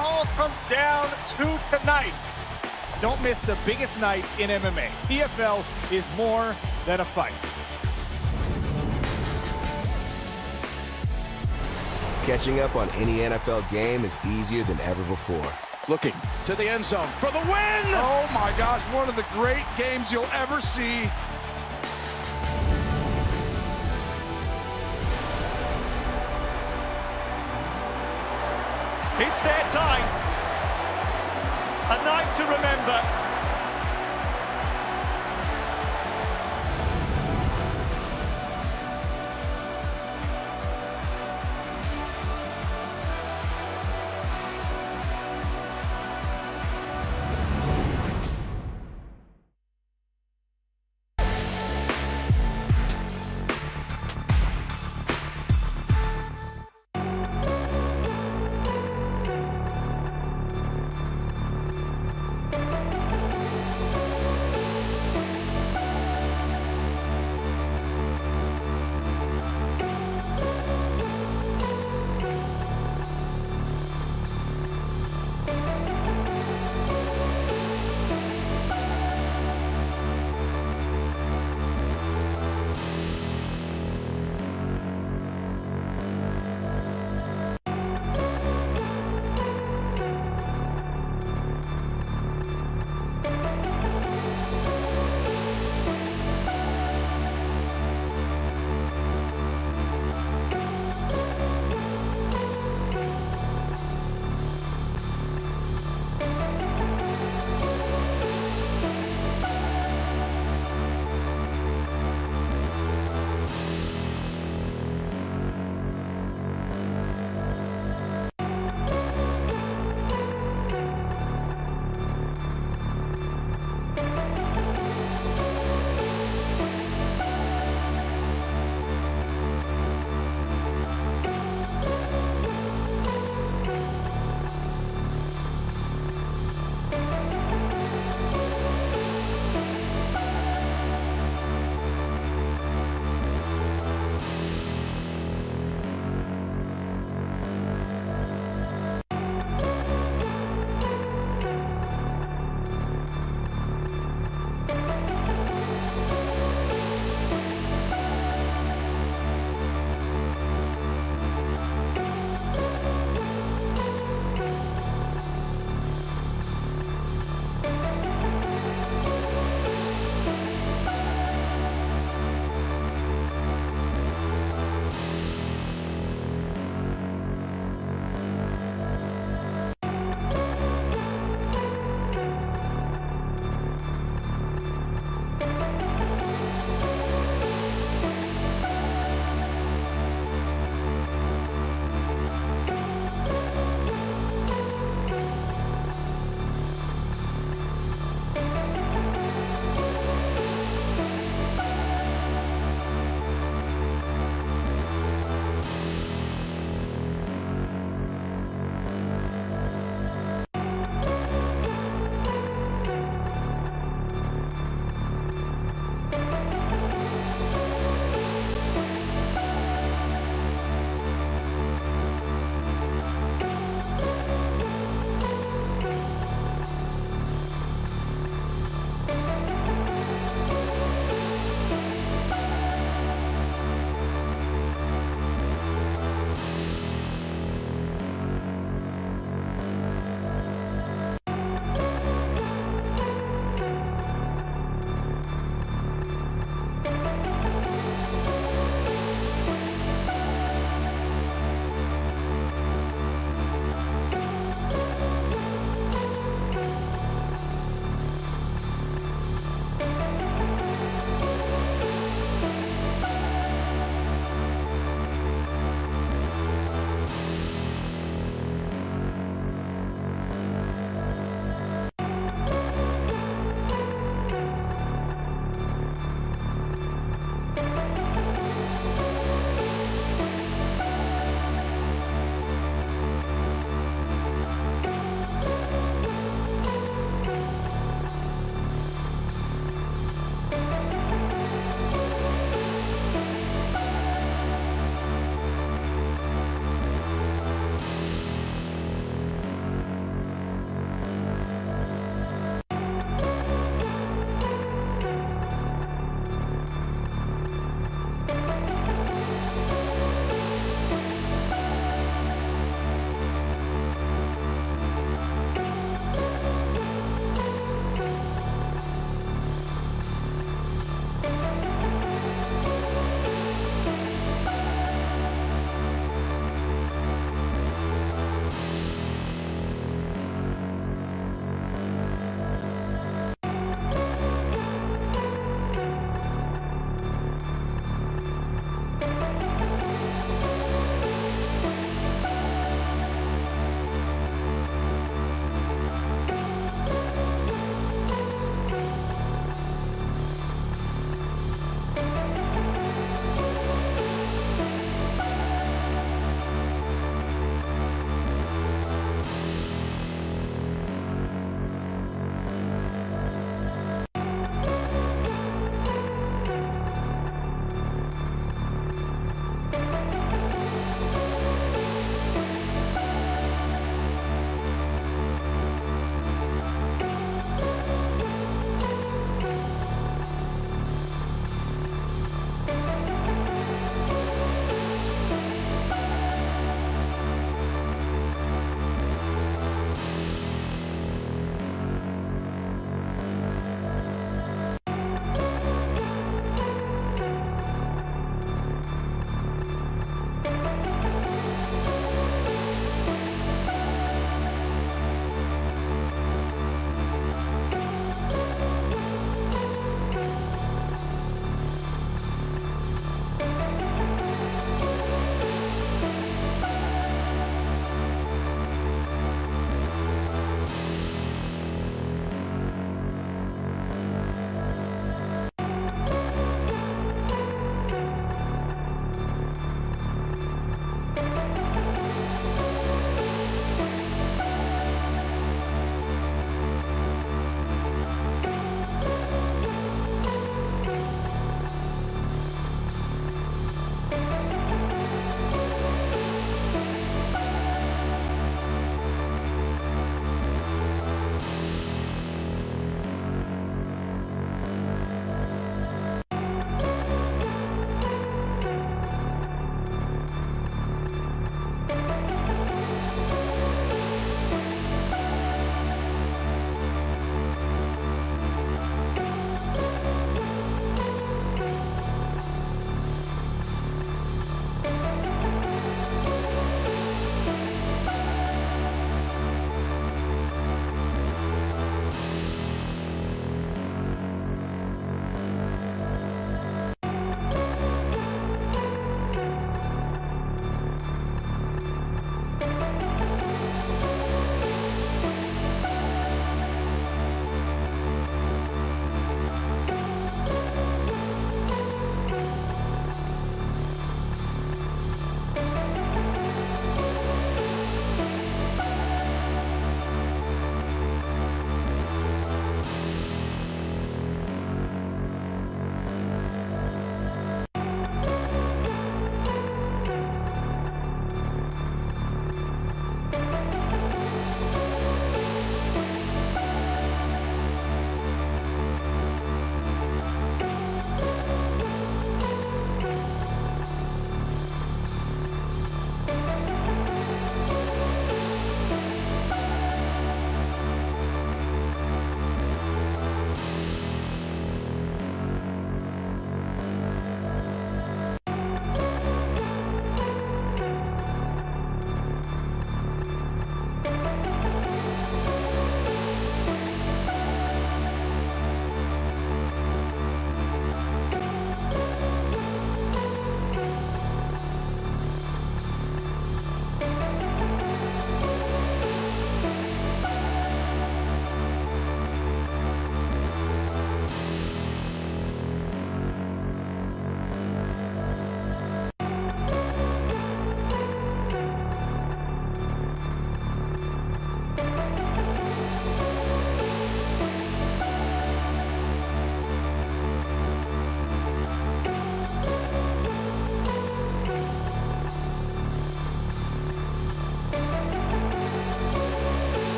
all comes down to tonight. Don't miss the biggest night in MMA. PFL is more than a fight. Catching up on any NFL game is easier than ever before. Looking to the end zone for the win! Oh my gosh, one of the great games you'll ever see. It's their time. A night to remember.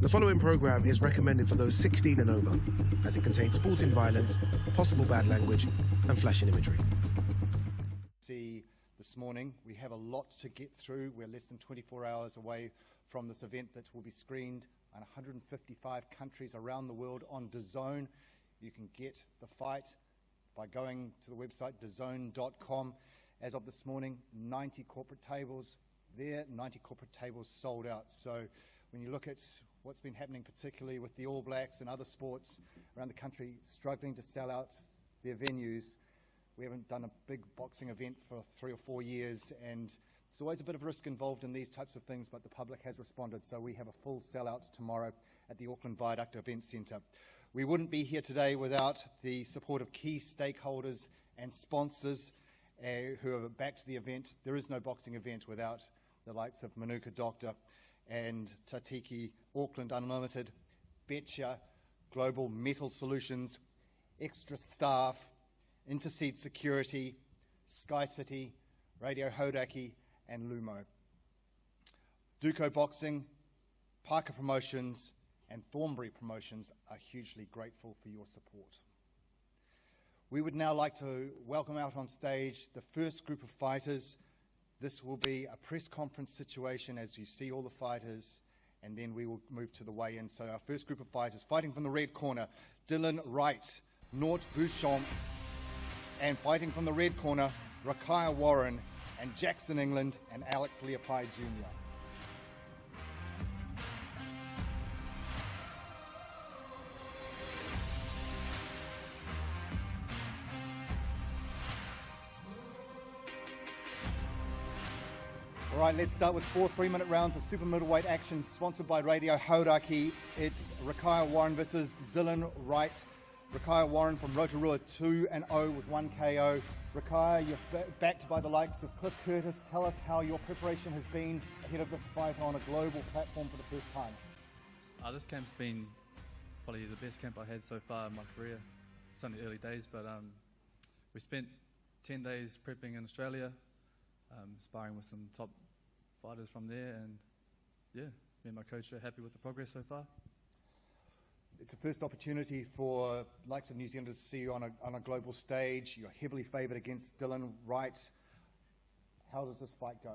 The following program is recommended for those 16 and over, as it contains sporting violence, possible bad language, and flashing imagery. See, this morning we have a lot to get through. We're less than 24 hours away from this event that will be screened in 155 countries around the world on DAZN. You can get the fight by going to the website DAZN.com. As of this morning, 90 corporate tables there, 90 corporate tables sold out. So when you look at what's been happening, particularly with the All Blacks and other sports around the country struggling to sell out their venues, we haven't done a big boxing event for 3 or 4 years, and there's always a bit of risk involved in these types of things, but the public has responded, so we have a full sellout tomorrow at the Auckland Viaduct Event Centre. We wouldn't be here today without the support of key stakeholders and sponsors who have backed the event. There is no boxing event without the likes of Manuka Doctor and Tatiki, Auckland Unlimited, Betcha, Global Metal Solutions, Extra Staff, Interseed Security, Sky City, Radio Hodaki, and Lumo. Duco Boxing, Parker Promotions, and Thornbury Promotions are hugely grateful for your support. We would now like to welcome out on stage the first group of fighters. This will be a press conference situation as you see all the fighters, and then we will move to the weigh-in. So our first group of fighters, fighting from the red corner, Dylan Wright, Nort Bouchamp, and fighting from the red corner, Rakaya Warren and Jackson England and Alex Leopai Jr. All right, let's start with 4 3-minute rounds of super middleweight action sponsored by Radio Hauraki. It's Rakaya Warren versus Dylan Wright. Rakaya Warren from Rotorua 2-0 with 1 KO. Rakaya, you're backed by the likes of Cliff Curtis. Tell us how your preparation has been ahead of this fight on a global platform for the first time. This camp's been probably the best camp I had so far in my career. It's only early days, but we spent 10 days prepping in Australia, sparring with some top fighters from there, and yeah, me and my coach are happy with the progress so far. It's the first opportunity for likes of New Zealanders to see you on a global stage. You're heavily favoured against Dylan Wright. How does this fight go?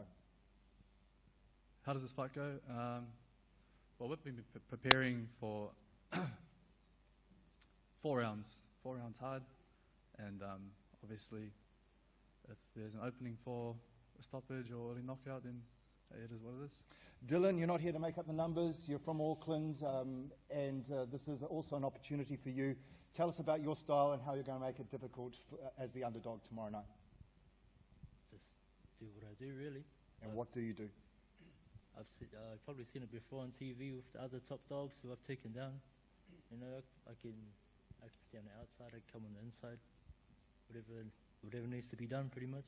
How does this fight go? Well, we've been preparing for 4 rounds hard, and obviously if there's an opening for a stoppage or early knockout, then it is what it is. Dylan, you're not here to make up the numbers. You're from Auckland, and this is also an opportunity for you. Tell us about your style and how you're going to make it difficult as the underdog tomorrow night. Just do what I do, really. And what do you do? I've probably seen it before on TV with the other top dogs who I've taken down. You know, I can stay on the outside, I can come on the inside. Whatever needs to be done, pretty much.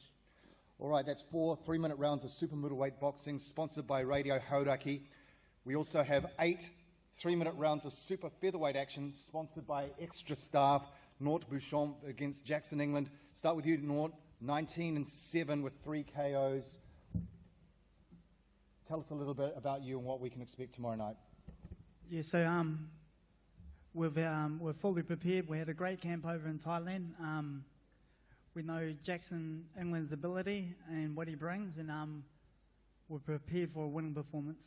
All right, that's 4 3-minute rounds of super middleweight boxing, sponsored by Radio Hauraki. We also have 8 3-minute rounds of super featherweight action, sponsored by Extra Staff. Nort Bouchamp against Jackson England. Start with you, Nort. 19-7 with 3 KOs. Tell us a little bit about you and what we can expect tomorrow night. Yeah, so we're fully prepared. We had a great camp over in Thailand. We know Jackson England's ability and what he brings, and we're prepared for a winning performance.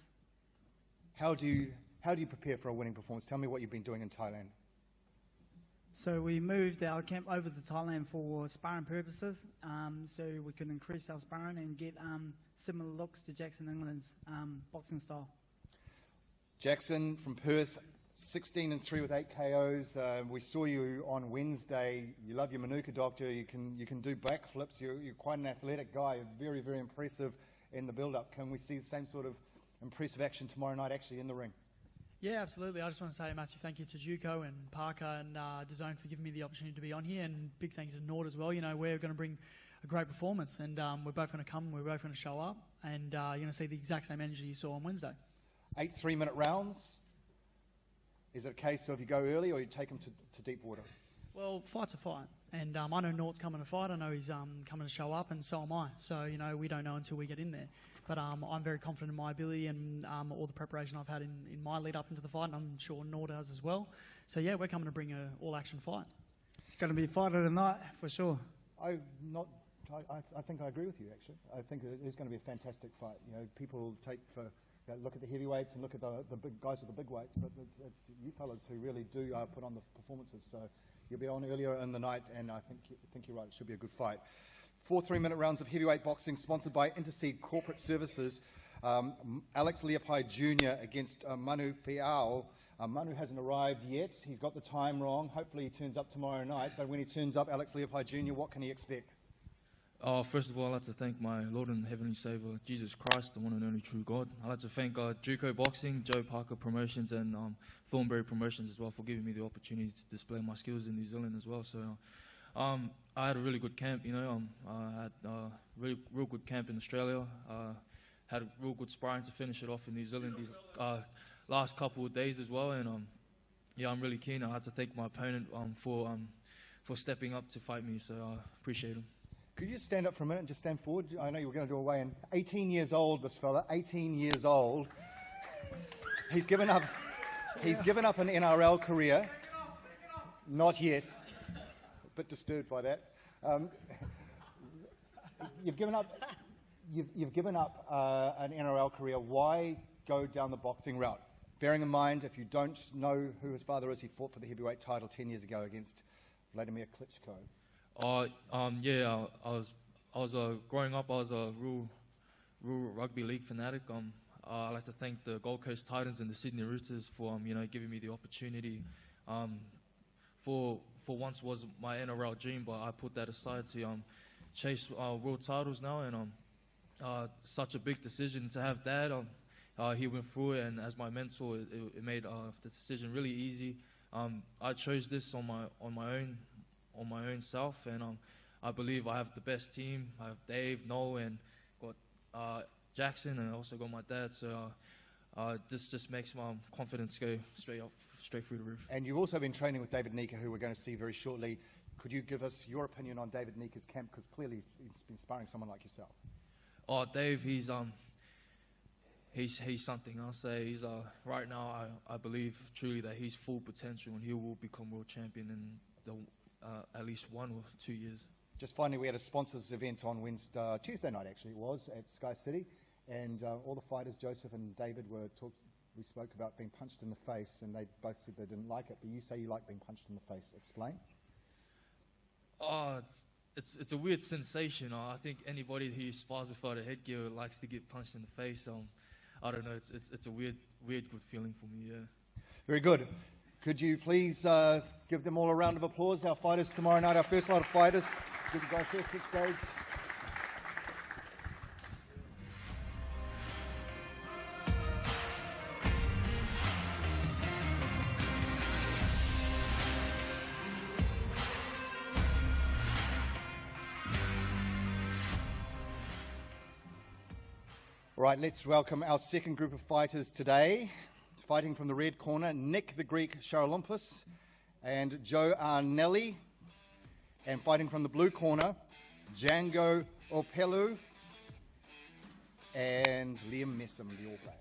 How do you prepare for a winning performance? Tell me what you've been doing in Thailand. So we moved our camp over to Thailand for sparring purposes, so we can increase our sparring and get similar looks to Jackson England's boxing style. Jackson from Perth, 16-3 with 8 KOs. We saw you on Wednesday. You love your Manuka Doctor. You can do backflips. You're quite an athletic guy. Very, very impressive in the build-up. Can we see the same sort of impressive action tomorrow night actually in the ring? Yeah, absolutely. I just want to say a massive thank you to Juco and Parker and DAZN for giving me the opportunity to be on here, and big thank you to Nord as well. You know, we're going to bring a great performance, and we're both going to come, we're both going to show up, and you're going to see the exact same energy you saw on Wednesday. 8 3-minute rounds. Is it a case of you go early or you take them to deep water? Well, fight's a fight. And I know Nort's coming to fight. I know he's coming to show up, and so am I. So, you know, we don't know until we get in there. But I'm very confident in my ability and all the preparation I've had in my lead up into the fight, and I'm sure Nort has as well. So, yeah, we're coming to bring an all-action fight. It's going to be a fight of the night, for sure. I think I agree with you, actually. I think it is going to be a fantastic fight. You know, people look at the heavyweights and look at the big guys with the big weights, but it's you fellas who really do put on the performances. So you'll be on earlier in the night, and I think you're right. It should be a good fight. 4 3-minute rounds of heavyweight boxing, sponsored by Interseed Corporate Services. Alex Leopai Jr. against Manu Fiao. Manu hasn't arrived yet. He's got the time wrong. Hopefully he turns up tomorrow night. But when he turns up, Alex Leopai Jr., what can he expect? First of all, I'd like to thank my Lord and Heavenly Savior, Jesus Christ, the one and only true God. I'd like to thank Juco Boxing, Joe Parker Promotions, and Thornberry Promotions as well for giving me the opportunity to display my skills in New Zealand as well. So I had a really good camp, you know. I had a real good camp in Australia. Had a real good sparring to finish it off in New Zealand these last couple of days as well. And yeah, I'm really keen. I had to thank my opponent for stepping up to fight me, so I appreciate him. Could you just stand up for a minute and just stand forward? I know you were going to do a weigh-in. 18 years old, this fella. 18 years old. He's given up an NRL career. Not yet. A bit disturbed by that. You've given up an NRL career. Why go down the boxing route? Bearing in mind, if you don't know who his father is, he fought for the heavyweight title 10 years ago against Vladimir Klitschko. Yeah, I was growing up. I was a real rugby league fanatic. I'd like to thank the Gold Coast Titans and the Sydney Roosters for giving me the opportunity. For once was my NRL dream, but I put that aside to chase world titles now, and such a big decision to have Dad. He went through it, and as my mentor, it made the decision really easy. I chose this on my own self, and I believe I have the best team. I have Dave, Noel, and got Jackson, and I also got my dad. So this just makes my confidence go straight through the roof. And you've also been training with David Nyika, who we're going to see very shortly. Could you give us your opinion on David Nyika's camp? Because clearly he's been sparring someone like yourself. Dave, he's something. I'll say he's right now. I believe truly that he's full potential, and he will become world champion in at least 1 or 2 years. Just finally, we had a sponsors event on Tuesday night, actually it was, at Sky City, and all the fighters, Joseph and David, we spoke about being punched in the face, and they both said they didn't like it, but you say you like being punched in the face. Explain. It's a weird sensation. I think anybody who spars without a headgear likes to get punched in the face. I don't know. It's a weird good feeling for me. Yeah. Very good. Could you please give them all a round of applause? Our fighters tomorrow night, our first lot of fighters. Give you guys first at stage. All right, let's welcome our second group of fighters today. Fighting from the red corner, Nick the Greek Charalompoulos and Joe Arnelli. And fighting from the blue corner, Django Opelu and Liam Messam, the All Black.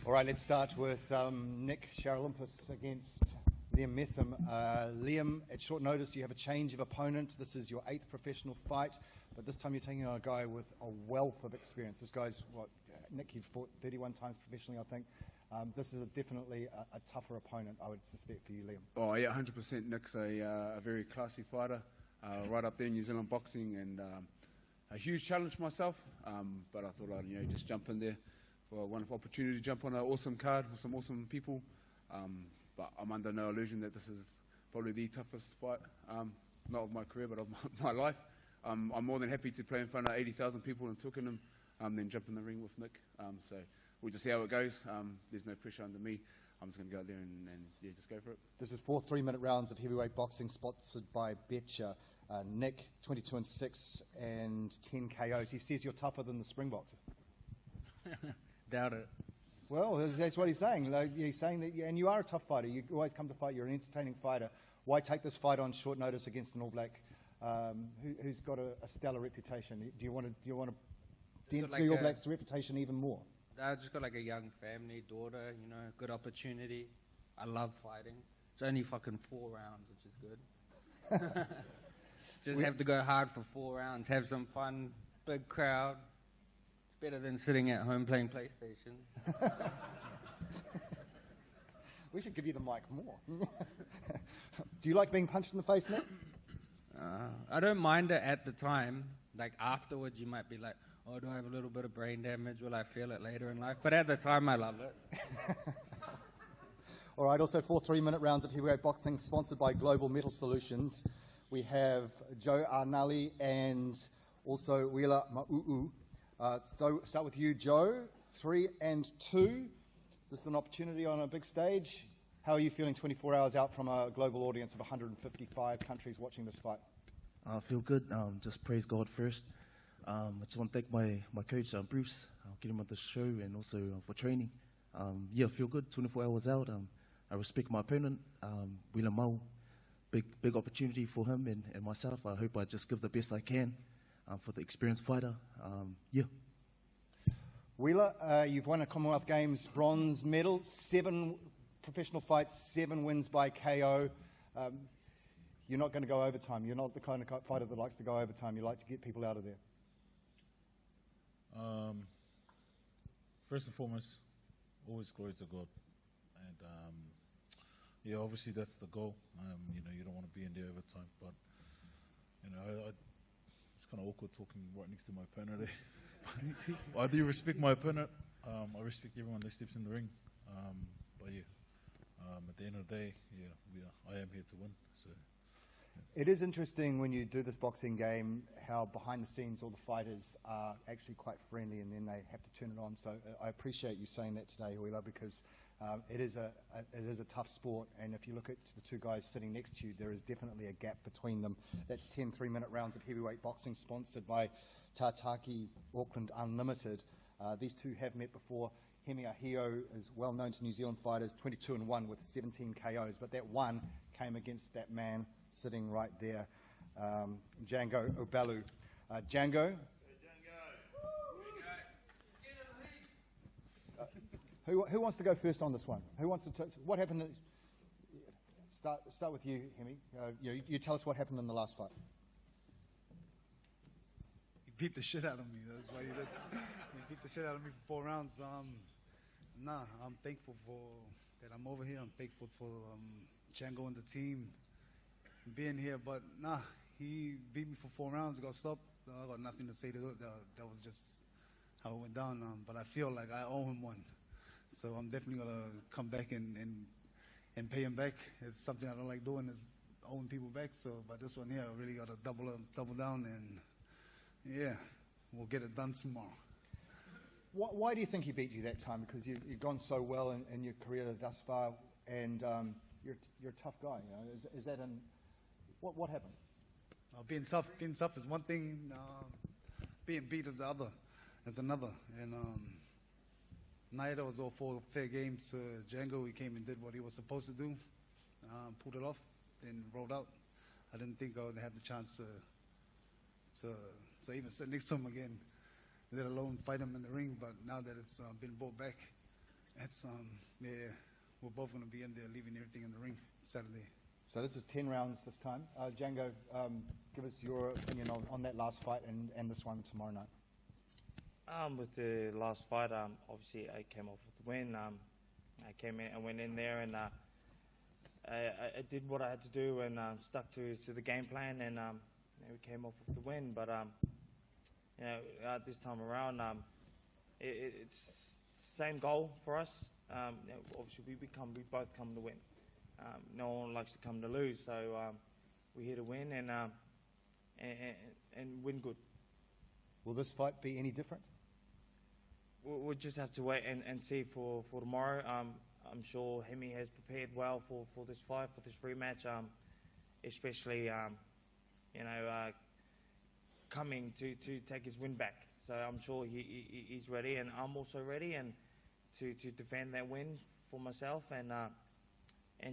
All right, let's start with Nick Charalompoulos against Liam Messam. Liam, at short notice, you have a change of opponent. This is your 8th professional fight, but this time you're taking on a guy with a wealth of experience. This guy's, Nick, you've fought 31 times professionally, I think. This is definitely a tougher opponent, I would suspect, for you, Liam. Oh, yeah, 100%. Nick's a very classy fighter, right up there in New Zealand boxing, and a huge challenge myself, but I thought I'd just jump in there for a wonderful opportunity to jump on an awesome card with some awesome people. But I'm under no illusion that this is probably the toughest fight, not of my career, but of my life. I'm more than happy to play in front of 80,000 people in Twickenham, then jump in the ring with Nick. So we'll just see how it goes. There's no pressure under me. I'm just going to go out there and yeah, just go for it. This was 4 3-minute rounds of heavyweight boxing sponsored by Betcha. Nick, 22-6 and 10 KOs. He says you're tougher than the Springboks. Doubt it. Well, that's what he's saying. Like, he's saying that, and you are a tough fighter. You always come to fight. You're an entertaining fighter. Why take this fight on short notice against an All Black who's got a stellar reputation? Do you want to dent the All Blacks' reputation even more? I just got like a young family, daughter, good opportunity. I love fighting. It's only fucking 4 rounds, which is good. Just have to go hard for 4 rounds, have some fun, big crowd. It's better than sitting at home playing PlayStation. We should give you the mic more. Do you like being punched in the face, Nick? I don't mind it at the time. Like afterwards, you might be like, oh, do I have a little bit of brain damage? Will I feel it later in life? But at the time, I love it. All right, also 4 3-minute rounds of heavyweight boxing sponsored by Global Metal Solutions. We have Joe Arnali and also Wheeler Ma'u'u. So start with you, Joe. 3 and 2. This is an opportunity on a big stage. How are you feeling 24 hours out from a global audience of 155 countries watching this fight? I feel good. Just praise God first. I just want to thank my coach, Bruce, getting him on the show and also for training. Yeah, I feel good. 24 hours out. I respect my opponent, Wheeler Mau. Big opportunity for him and myself. I hope I just give the best I can for the experienced fighter. Yeah. Wheeler, you've won a Commonwealth Games bronze medal, 7 professional fights, 7 wins by KO. You're not going to go overtime. You're not the kind of fighter that likes to go overtime. You like to get people out of there. First and foremost, always glory to God. And yeah, obviously that's the goal. You don't want to be in there overtime, but it's kind of awkward talking right next to my opponent. I do respect my opponent. I respect everyone that steps in the ring. But yeah, at the end of the day, yeah, I am here to win. So. It is interesting when you do this boxing game how behind the scenes all the fighters are actually quite friendly and then they have to turn it on. So I appreciate you saying that today, Wheeler, because it is a tough sport, and if you look at the 2 guys sitting next to you, there is definitely a gap between them. That's 10 3-minute rounds of heavyweight boxing sponsored by Tātaki Auckland Unlimited. These 2 have met before. Hemi Ahio is well known to New Zealand fighters, 22-1 with 17 KOs, but that one came against that man sitting right there, Django Obalu. Django? Who wants to go first on this one? Who wants to? What happened? Start with you, Hemi. You tell us what happened in the last fight. He beat the shit out of me. That's why he did. He beat the shit out of me for 4 rounds. I'm thankful for that I'm over here. I'm thankful for Django and the team being here. But he beat me for 4 rounds. Got stopped. I got nothing to say to it. That was just how it went down. But I feel like I owe him one. So I'm definitely going to come back and pay him back. It's something I don't like doing, is owing people back. But this one here, I really got to double down, and yeah, we'll get it done tomorrow. Why do you think he beat you that time? Because you've gone so well in your career thus far, and you're a tough guy. Is that what happened? Being tough is one thing. Being beat is the other. Is another. And Naida was all for fair games. Django, he came and did what he was supposed to do, pulled it off, then rolled out. I didn't think I would have the chance to even sit next to him again, let alone fight him in the ring. But now that it's been brought back, it's yeah, we're both going to be in there, leaving everything in the ring Saturday. So this is 10 rounds this time. Django, give us your opinion on that last fight and this one tomorrow night. With the last fight, obviously I came off with the win. I came in and went in there, and I did what I had to do and stuck to the game plan, and we came off with the win. But this time around, it's the same goal for us. Obviously, we both come to win. No one likes to come to lose, so we're here to win and win good. Will this fight be any different? We'll just have to wait and see for tomorrow. I'm sure Hemi has prepared well for this fight, for this rematch, especially coming to take his win back. So I'm sure he's ready, and I'm also ready, and to defend that win for myself and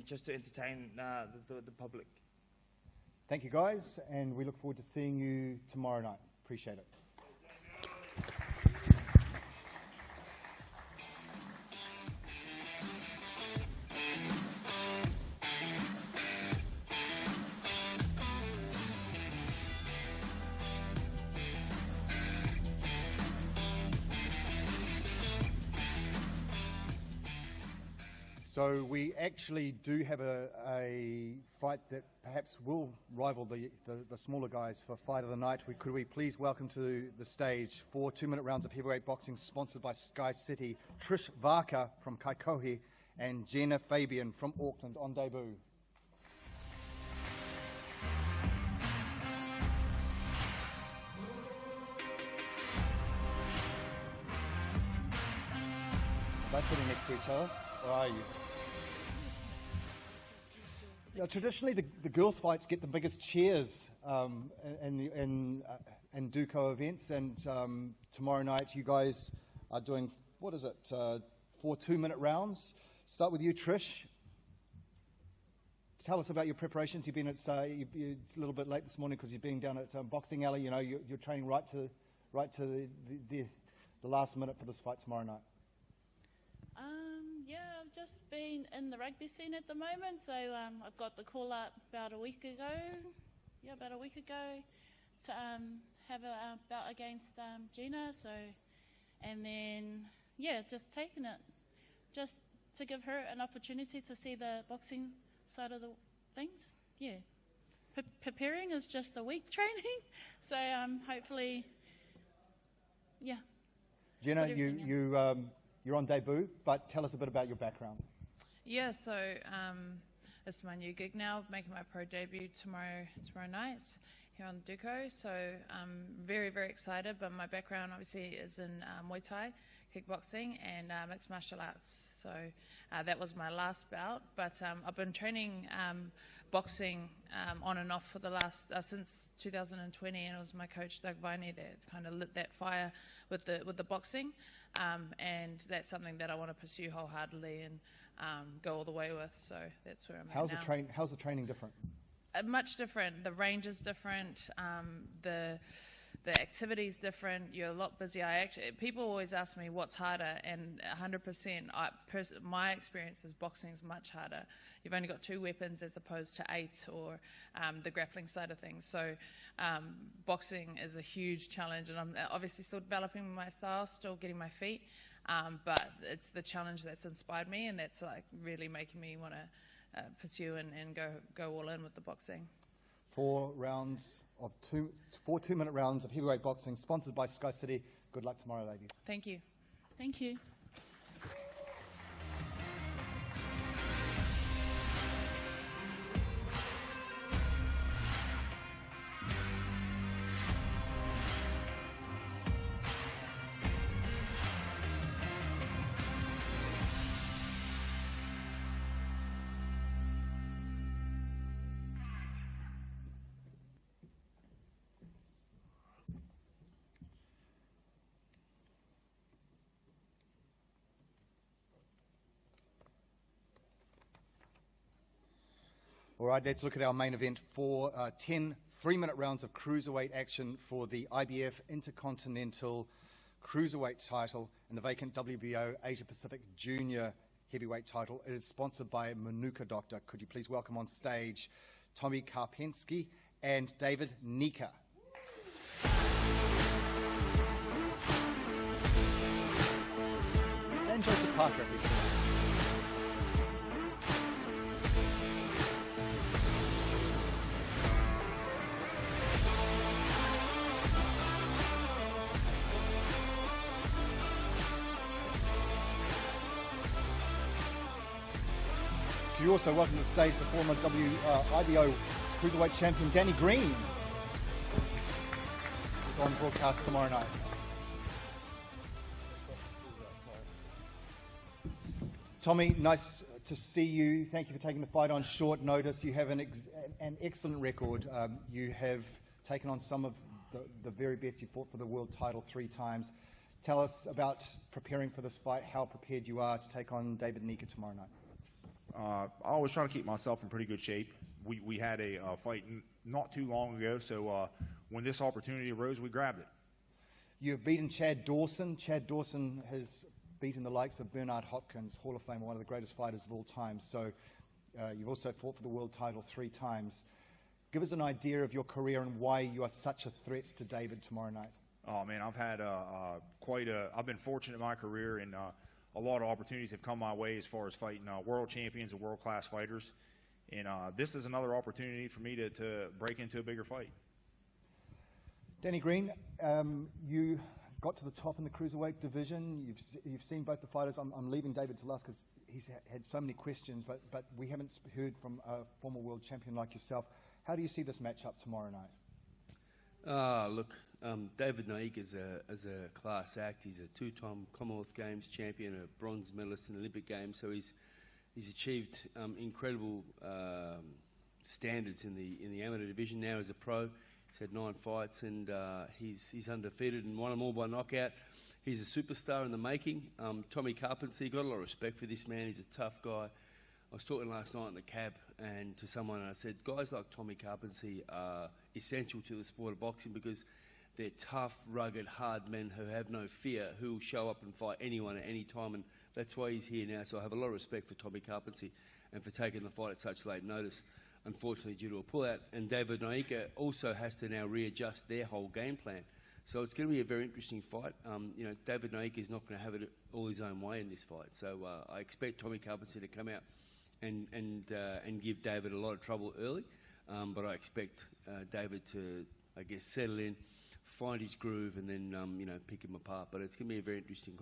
just to entertain the public. Thank you, guys, and we look forward to seeing you tomorrow night. Appreciate it. So we actually do have a fight that perhaps will rival the smaller guys for Fight of the Night. Could we please welcome to the stage 4 2-minute rounds of heavyweight boxing sponsored by Sky City, Trish Varka from Kaikohe and Jenna Fabian from Auckland on debut. They're sitting next to each other. Or are you? Traditionally, the girls' fights get the biggest cheers in Duco events, and tomorrow night you guys are doing, 4 2-minute rounds. Start with you, Trish. Tell us about your preparations. You've been it's a little bit late this morning because you've been down at Boxing Alley. You're training right to the last minute for this fight tomorrow night. Yeah, I've just been in the rugby scene at the moment, so I've got the call up about a week ago to have a bout against Gina. So, and then just taking it, just to give her an opportunity to see the boxing side of the things. Yeah, preparing is just a week training, so hopefully, yeah. Gina, you're on debut, but tell us a bit about your background. Yeah, so it's my new gig now, making my pro debut tomorrow night here on Duco. So I'm very, very excited, but my background obviously is in Muay Thai, kickboxing, and mixed martial arts. So that was my last bout, but I've been training boxing on and off for the last, since 2020, and it was my coach, Doug Viney, that kind of lit that fire with the boxing. And that's something that I want to pursue wholeheartedly and go all the way with. So that's where I'm at now. How's the training different? Much different. The range is different. The activity is different. You're a lot busier. People always ask me what's harder, and 100%. My experience is boxing is much harder. You've only got 2 weapons as opposed to 8, or the grappling side of things. So boxing is a huge challenge, and I'm obviously still developing my style, still getting my feet. But it's the challenge that's inspired me, and that's like really making me want to pursue and go all in with the boxing. 4 2-minute rounds of heavyweight boxing, sponsored by Sky City. Good luck tomorrow, ladies. Thank you. Thank you. All right, let's look at our main event for 10 3-minute rounds of cruiserweight action for the IBF Intercontinental Cruiserweight title and the vacant WBO Asia Pacific Junior Heavyweight title. It is sponsored by Manuka Doctor. Could you please welcome on stage Tommy Karpency and David Nyika. And Joseph Parker, if he's here. You also welcome to the stage the former IBO Cruiserweight champion Danny Green, who's on broadcast tomorrow night. Tommy, nice to see you. Thank you for taking the fight on short notice. You have an excellent record. You have taken on some of the very best. You fought for the world title 3 times. Tell us about preparing for this fight, how prepared you are to take on David Nyika tomorrow night. I was trying to keep myself in pretty good shape. We had a fight not too long ago, so when this opportunity arose, we grabbed it. You've beaten Chad Dawson. Chad Dawson has beaten the likes of Bernard Hopkins, Hall of Fame, one of the greatest fighters of all time. So you've also fought for the world title 3 times. Give us an idea of your career and why you are such a threat to David tomorrow night. Oh man, I've had I've been fortunate in my career, and a lot of opportunities have come my way as far as fighting world champions and world-class fighters. And this is another opportunity for me to break into a bigger fight. Danny Green, you got to the top in the cruiserweight division. You've seen both the fighters. I'm leaving David to last because he's had so many questions, but we haven't heard from a former world champion like yourself. How do you see this matchup tomorrow night? Look, David Nyika is a class act. He's a 2-time Commonwealth Games champion, a bronze medalist in the Olympic Games. So he's achieved incredible standards in the amateur division. Now as a pro, he's had 9 fights, and he's undefeated and won them all by knockout. He's a superstar in the making. Tommy Karpency, got a lot of respect for this man. He's a tough guy. I was talking last night in the cab and to someone, and I said, guys like Tommy Karpency are essential to the sport of boxing because they're tough, rugged, hard men who have no fear, who will show up and fight anyone at any time, and that's why he's here now. So I have a lot of respect for Tommy Karpency and for taking the fight at such late notice, unfortunately due to a pullout. And David Nyika also has to now readjust their whole game plan. So it's going to be a very interesting fight. David Nyika is not going to have it all his own way in this fight. So I expect Tommy Karpency to come out and give David a lot of trouble early, but I expect David to, settle in, find his groove, and then pick him apart. But it's going to be a very interesting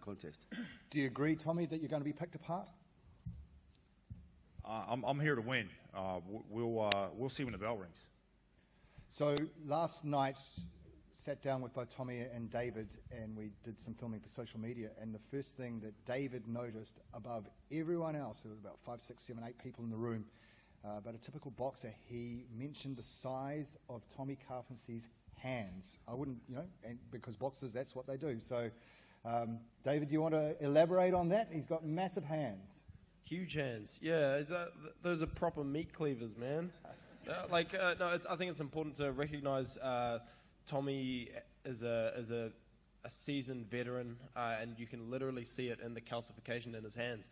contest. Do you agree, Tommy, that you're going to be picked apart? I'm here to win. We'll see when the bell rings. So last night, sat down with both Tommy and David, and we did some filming for social media, and the first thing that David noticed above everyone else, there was about 5, 6, 7, 8 people in the room, but a typical boxer, he mentioned the size of Tommy Karpency's hands. I wouldn't, and because boxers, that's what they do. So, David, do you want to elaborate on that? He's got massive hands. Huge hands. Yeah, those are proper meat cleavers, man. I think it's important to recognise Tommy is a seasoned veteran, and you can literally see it in the calcification in his hands.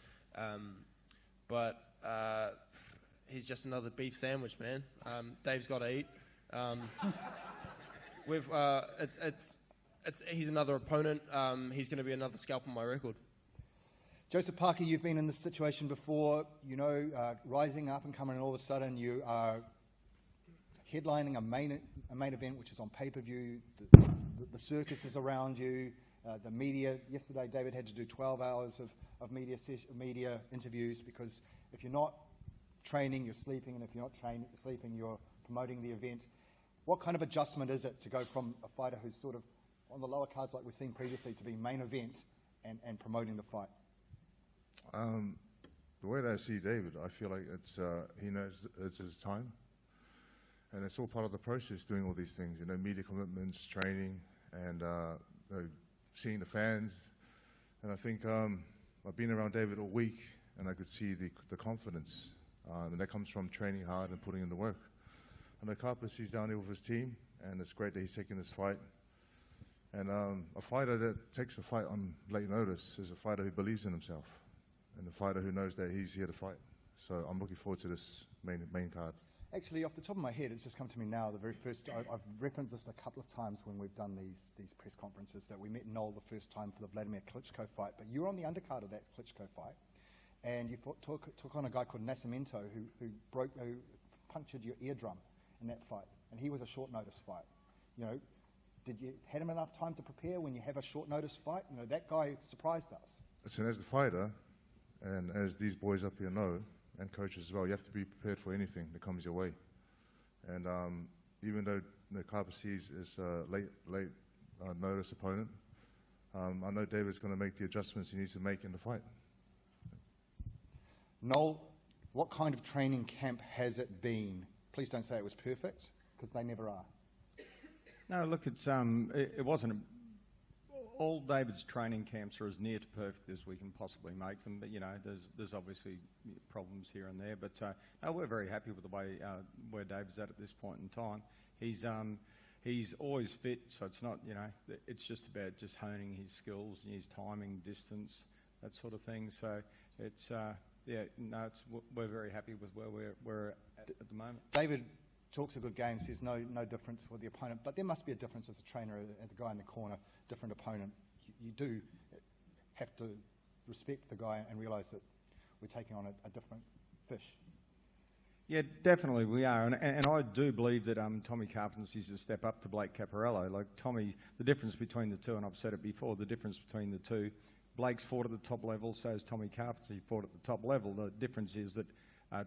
But he's just another beef sandwich, man. Dave's got to eat. He's another opponent. He's going to be another scalp on my record. Joseph Parker, you've been in this situation before, rising up and coming, and all of a sudden you are headlining a main event, which is on pay-per-view. The circus is around you. The media. Yesterday, David had to do 12 hours of media interviews because if you're not training, you're sleeping, and if you're not sleeping, you're promoting the event. What kind of adjustment is it to go from a fighter who's sort of on the lower cards like we've seen previously to be main event and promoting the fight? The way that I see David, I feel like he knows it's his time. And it's all part of the process, doing all these things, media commitments, training, and seeing the fans. And I think I've been around David all week, and I could see the confidence. And that comes from training hard and putting in the work. And the Karpency's down here with his team, and it's great that he's taking this fight. And a fighter that takes a fight on late notice is a fighter who believes in himself, and a fighter who knows that he's here to fight. So I'm looking forward to this main card. Actually, off the top of my head, it's just come to me now, the very first, I've referenced this a couple of times when we've done these press conferences, that we met Noel the first time for the Vladimir Klitschko fight, but you were on the undercard of that Klitschko fight, and you took on a guy called Nascimento who punctured your eardrum in that fight, and he was a short notice fight. Did you had him enough time to prepare when you have a short notice fight? That guy surprised us. Listen, as the fighter, and as these boys up here know, and coaches as well. You have to be prepared for anything that comes your way. And even though Karpency is a late notice opponent, I know David's going to make the adjustments he needs to make in the fight. Noel, what kind of training camp has it been? Please don't say it was perfect, because they never are. No, look, it wasn't. All David's training camps are as near to perfect as we can possibly make them. But there's obviously problems here and there. But no, we're very happy with the way where David's at this point in time. He's always fit, so it's not it's just about just honing his skills and his timing, distance, that sort of thing. So it's we're very happy with where we're at the moment. David talks a good game, says no difference with the opponent, but there must be a difference as a trainer at the guy in the corner, different opponent. You do have to respect the guy and realise that we're taking on a different fish. Yeah, definitely we are, and I do believe that Tommy Karpency's a step up to Blake Caparello. Like Tommy, the difference between the two, and I've said it before, the difference between the two, Blake's fought at the top level, so has Tommy Karpency fought at the top level. The difference is that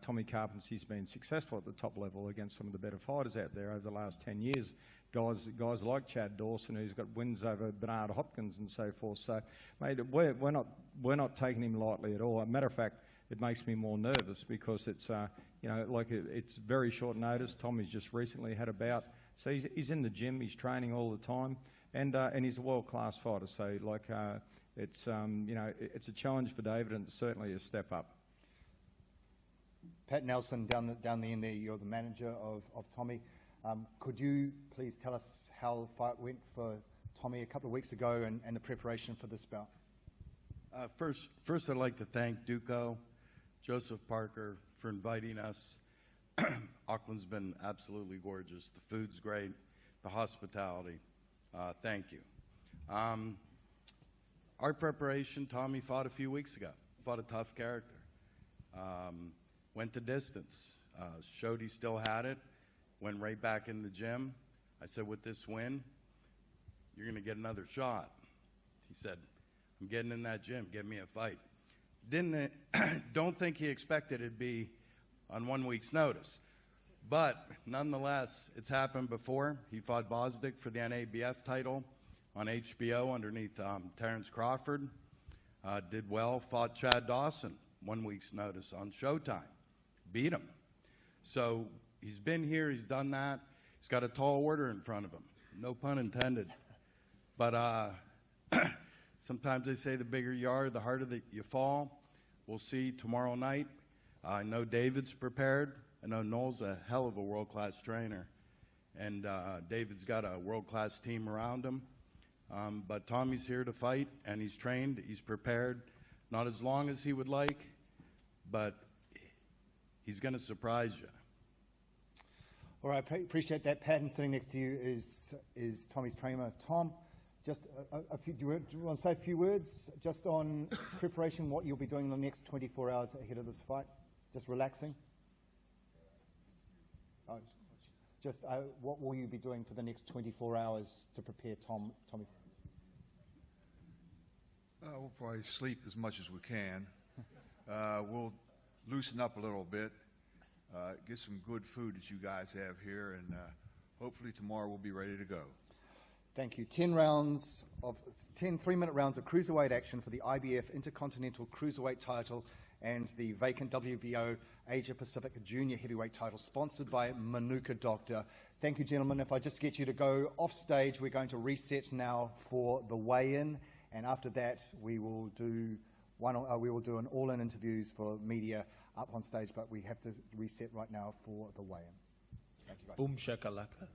Tommy Karpency's been successful at the top level against some of the better fighters out there over the last 10 years. Guys like Chad Dawson, who's got wins over Bernard Hopkins and so forth. So, mate, we're not taking him lightly at all. As a matter of fact, it makes me more nervous because it's it's very short notice. Tommy's just recently had a bout, so he's in the gym, he's training all the time, and he's a world-class fighter. So it's a challenge for David, and it's certainly a step up. Pat Nelson, down the end there, you're the manager of Tommy. Could you please tell us how the fight went for Tommy a couple of weeks ago and the preparation for this bout? First, I'd like to thank Duco, Joseph Parker, for inviting us. Auckland's been absolutely gorgeous. The food's great, the hospitality. Thank you. Our preparation, Tommy fought a few weeks ago. Fought a tough character. Went the distance. Showed he still had it. Went right back in the gym. I said, with this win, you're going to get another shot. He said, I'm getting in that gym. Get me a fight. Don't think he expected it'd be on 1 week's notice. But nonetheless, it's happened before. He fought Bosdick for the NABF title on HBO underneath Terrence Crawford. Did well. Fought Chad Dawson 1 week's notice on Showtime. Beat him. So he's been here. He's done that. He's got a tall order in front of him. No pun intended. But sometimes they say the bigger you are, the harder that you fall. We'll see tomorrow night. I know David's prepared. I know Noel's a hell of a world-class trainer. And David's got a world-class team around him. But Tommy's here to fight, and he's trained. He's prepared. Not as long as he would like, but he's going to surprise you. All right, appreciate that. Pat, and sitting next to you is Tommy's trainer. Tom, just do you want to say a few words just on preparation, what you'll be doing in the next 24 hours ahead of this fight? Just relaxing? What will you be doing for the next 24 hours to prepare Tommy? We'll probably sleep as much as we can. We'll loosen up a little bit, get some good food that you guys have here, and hopefully tomorrow we'll be ready to go. Thank you. 10 3-minute rounds of cruiserweight action for the IBF Intercontinental Cruiserweight title and the vacant WBO Asia Pacific Junior Heavyweight title, sponsored by Manuka Doctor. Thank you, gentlemen. If I just get you to go off stage, we're going to reset now for the weigh-in, and after that we will do an all-in interviews for media up on stage, but we have to reset right now for the weigh-in. Thank you, guys. Boom shakalaka.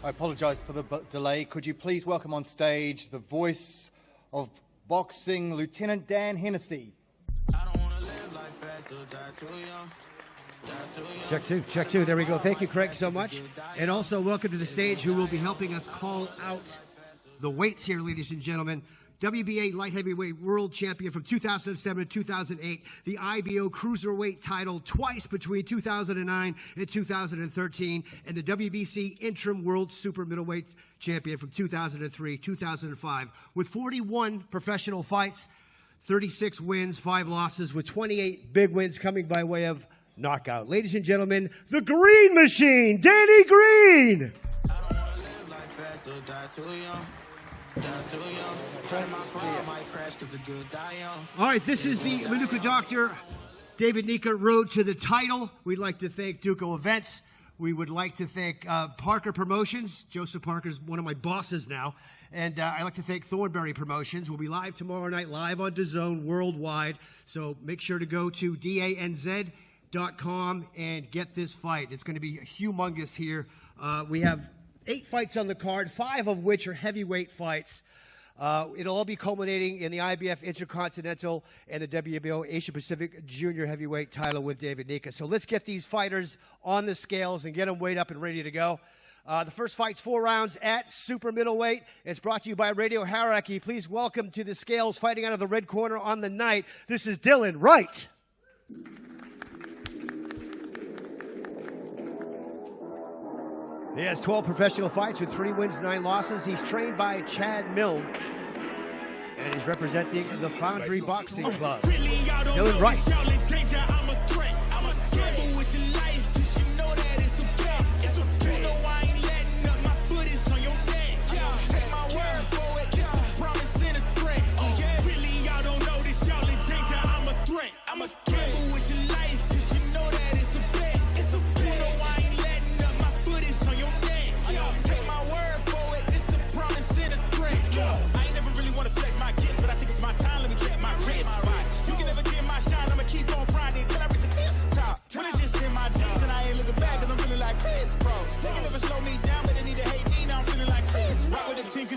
I apologise for the delay. Could you please welcome on stage the voice of boxing, Lieutenant Dan Hennessy. Check two. There we go. Thank you, Craig, so much. And also welcome to the stage who will be helping us call out the weights here, ladies and gentlemen. WBA light heavyweight world champion from 2007 to 2008, the IBO cruiserweight title twice between 2009 and 2013, and the WBC interim world super middleweight champion from 2003, 2005, with 41 professional fights, 36 wins, 5 losses, with 28 big wins coming by way of knockout. Ladies and gentlemen, the Green Machine, Danny Green. All right, this is the Manuka Doctor, David Nyika, road to the title. We'd like to thank Duco Events. We would like to thank Parker Promotions. Joseph Parker's one of my bosses now. And I'd like to thank Thornberry Promotions. We'll be live tomorrow night, live on DAZN worldwide. So make sure to go to DAZN.com and get this fight. It's going to be humongous here. We have 8 fights on the card, 5 of which are heavyweight fights. It'll all be culminating in the IBF Intercontinental and the WBO Asia Pacific Junior Heavyweight title with David Nyika. So let's get these fighters on the scales and get them weighed up and ready to go. The first fight's 4 rounds at super middleweight. It's brought to you by Radio Hierarchy. Please welcome to the scales, fighting out of the red corner on the night. This is Dylan Wright. He has 12 professional fights with 3 wins, 9 losses. He's trained by Chad Milne, and he's representing the Foundry Boxing Club. Dylan Wright.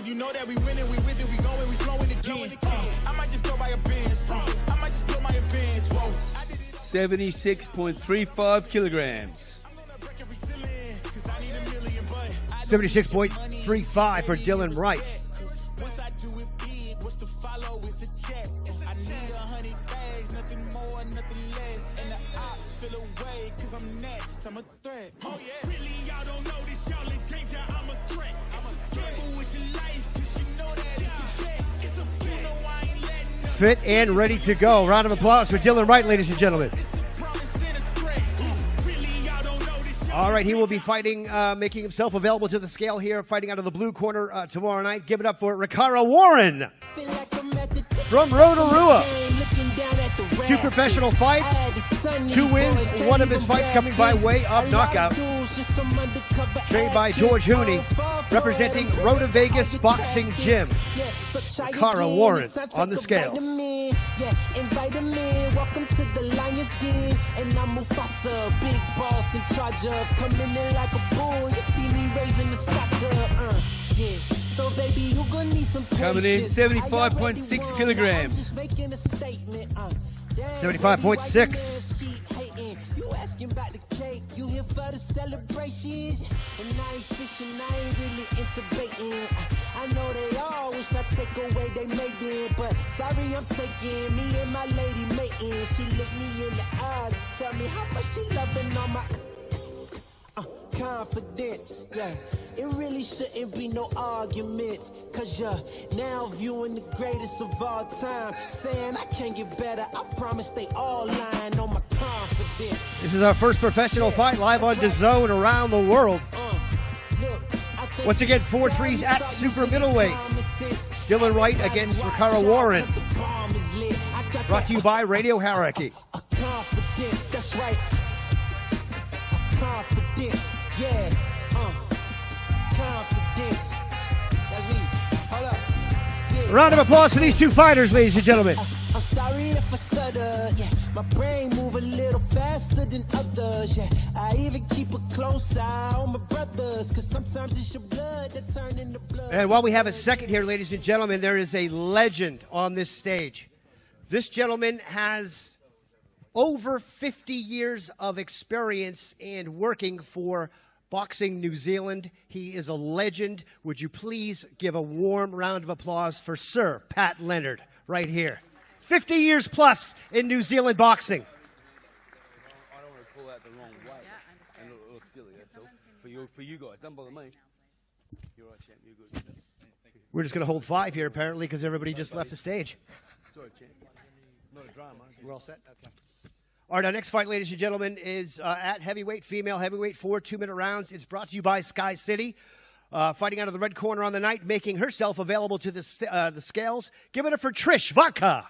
You know that we winning, we with it, we going, we flowing again. I might just go by a Benz. I might just blow my advance. 76.35 kilograms. 76.35 for Dylan Wright. Once I do it big, what's to follow is a check. I need 100 bags, nothing more, nothing less. And the ops feel away, cause I'm next, I'm a threat. Oh yeah, really y'all don't know this, y'all in danger, I'm a threat. I'm a gamble with your life, cause you know that it's a bet. It's a bet, no, I ain't letting up. Fit and ready to go. Round of applause for Dylan Wright, ladies and gentlemen. All right, he will be fighting, making himself available to the scale here, fighting out of the blue corner tomorrow night. Give it up for Ricara Warren from Rotorua. 2 professional fights, 2 wins, 1 of his fights coming by way of knockout. Trained by George Hooney, representing Rota Vegas Boxing Gym. Ricara Warren on the scales. Invite him in, welcome to the Lions Den. And I'm Mufasa, big boss in charge of coming in like a bull. You see me raising the stock up, yeah. So baby, you gonna need some coming in 75.6 kilograms. 75.6. You asking about the cake, you here for the celebrations. And I ain't fishing, I ain't really into baiting. I know they all wish I take away they made them, but sorry I'm taking me and my lady mating. She look me in the eyes and tell me how much she loving on my confidence, yeah. It really shouldn't be no arguments, cause you're now viewing the greatest of all time. Saying I can't get better, I promise they all lying on my confidence. This is our first professional fight live on DAZN around the world. Once again, 4 threes at super middleweight. Dylan Wright against Ricara Warren. Brought to you by Radio Hierarchy. Confidence, that's right. Confidence, yeah. Confidence. That's me. Hold up. Yeah. Round of applause for these 2 fighters, ladies and gentlemen. I'm sorry if I stutter, yeah. My brain move a little faster than others, yeah. I even keep a close eye on my brothers, cause sometimes it's your blood that turn into blood. And while we have a second here, ladies and gentlemen, there is a legend on this stage. This gentleman has over 50 years of experience in working for Boxing New Zealand. He is a legend. Would you please give a warm round of applause for Sir Pat Leonard right here. 50 years plus in New Zealand boxing. I don't want to pull out the wrong way and look silly, that's all. For you guys, don't bother me. You're right, champ, you're good. We're just going to hold 5 here, apparently, because everybody just left the stage. Sorry, champ. Not a drama. We're all set? Okay. All right, our next fight, ladies and gentlemen, is at heavyweight, female heavyweight, 4 2-minute rounds. It's brought to you by Sky City. Fighting out of the red corner on the night, making herself available to the scales. Give it up for Trish Vodka.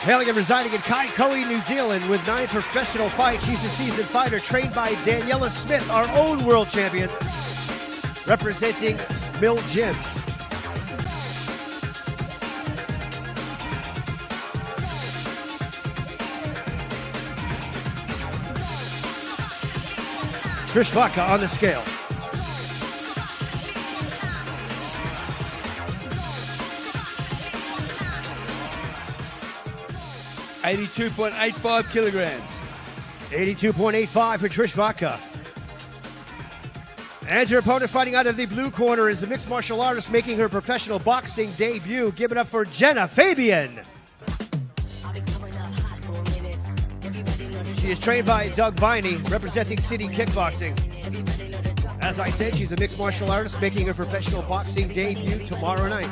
Hailing and residing in Kaikoui, New Zealand, with 9 professional fights. She's a seasoned fighter, trained by Daniela Smith, our own world champion, representing Mill Gym. Trish Vodka on the scale. $82.85 kilograms. 82.85 for Trish Vodka. And your opponent fighting out of the blue corner is the mixed martial artist making her professional boxing debut. Give it up for Jenna Fabian. She is trained by Doug Viney, representing City Kickboxing. As I said, she's a mixed martial artist making her professional boxing debut tomorrow night.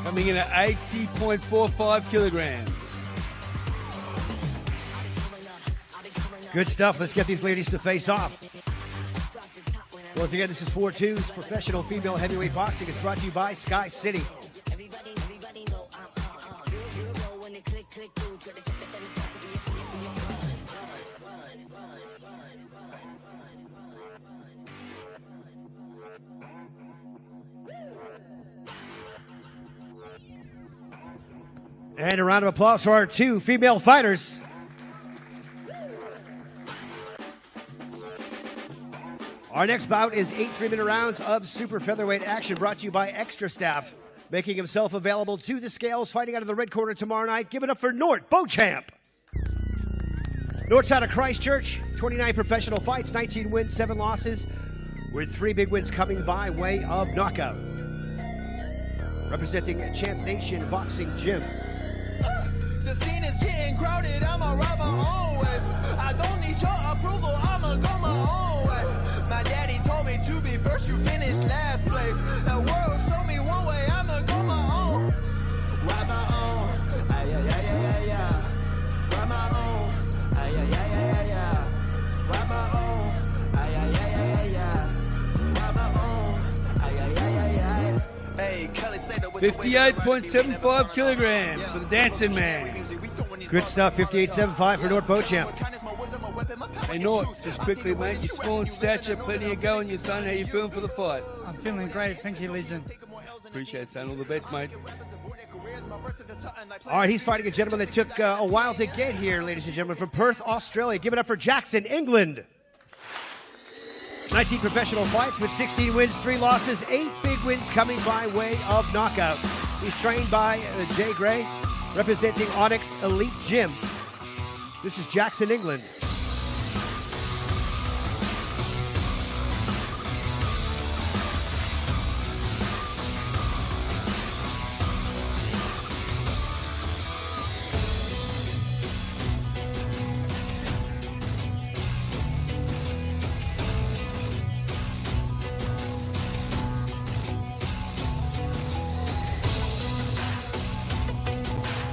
Coming in at 80.45 kilograms. Good stuff. Let's get these ladies to face off. Once again, this is 4-2's professional female heavyweight boxing. It's brought to you by Sky City. And a round of applause for our 2 female fighters. Our next bout is 8 3-minute rounds of super featherweight action brought to you by Extra Staff. Making himself available to the scales, fighting out of the red corner tomorrow night. Give it up for Nort Beauchamp. Nort's out of Christchurch, 29 professional fights, 19 wins, 7 losses, with 3 big wins coming by way of knockout. Representing Champ Nation Boxing Gym. The scene is getting crowded, I'ma ride my own way. I don't need your approval, I'ma go my own way. My daddy told me to be first, you finish last place. The world showed me one way, I'ma go my own. Ride my own, ay, ay, ay, ay, ay, ay. Ride my own, ay, ay, ay, ay, ay, ay. Ride my own, ay, ay, ay, ay, ay, ay. Ride my own, ay, ay, ay, ay, ay. Hey, Kelly said that with 58.75 kilograms for the dancing man. Good stuff, 58.75 for Nort Beauchamp. Hey, Nort, just quickly, mate. You're small in stature, plenty of go in your son. How you feeling for the fight? I'm feeling great. Thank you, Legend. Appreciate it, son. All the best, mate. All right, he's fighting a gentleman that took a while to get here, ladies and gentlemen, from Perth, Australia. Give it up for Jackson, England. 19 professional fights with 16 wins, 3 losses, 8 big wins coming by way of knockout. He's trained by Jay Gray, representing Onyx Elite Gym. This is Jackson, England.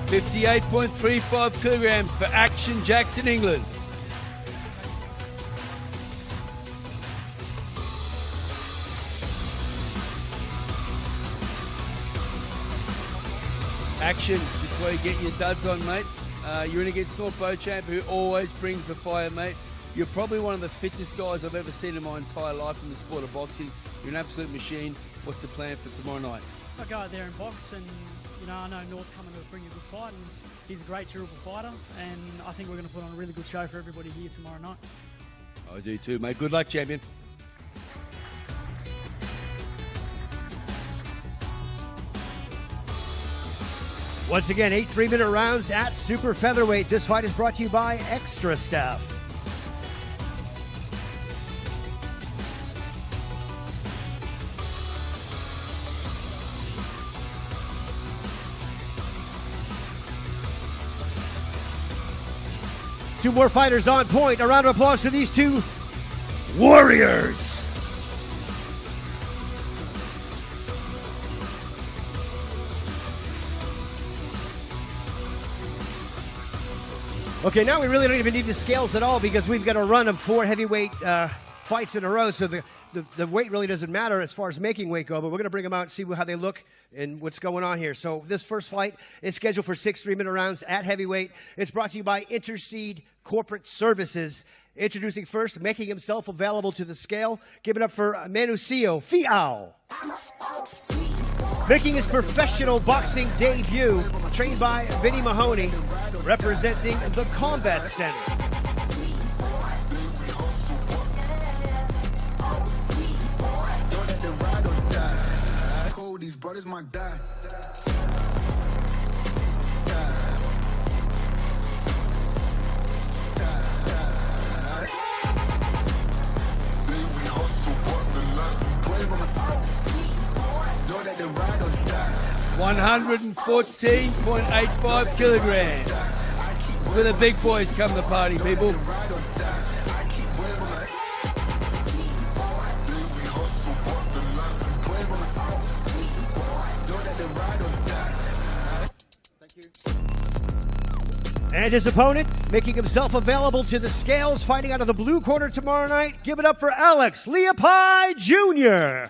58.35 kilograms for Action Jackson, England. Action, just where you get your duds on, mate. You're in against North Beauchamp, who always brings the fire, mate. You're probably one of the fittest guys I've ever seen in my entire life in the sport of boxing. You're an absolute machine. What's the plan for tomorrow night? I go out there and box, and I know North's coming to bring a good fight, and he's a great, durable fighter, and I think we're going to put on a really good show for everybody here tomorrow night. I do too, mate. Good luck, champion. Once again, 8 3-minute rounds at super featherweight. This fight is brought to you by Extra Stuff. Two more fighters on point. A round of applause for these two warriors. Okay, now we really don't even need the scales at all because we've got a run of 4 heavyweight fights in a row, so the weight really doesn't matter as far as making weight go, but we're going to bring them out and see how they look and what's going on here. So this first fight is scheduled for 6 3-minute rounds at heavyweight. It's brought to you by Interseed Corporate Services. Introducing first, making himself available to the scale. Give it up for Manucio Fiao. Making his professional boxing debut, trained by Vinny Mahoney, representing the Combat Center. These brothers might die. $114.85 kilograms. Where the big boys come to party, people. And his opponent, making himself available to the scales, fighting out of the blue corner tomorrow night. Give it up for Alex Leopai Jr.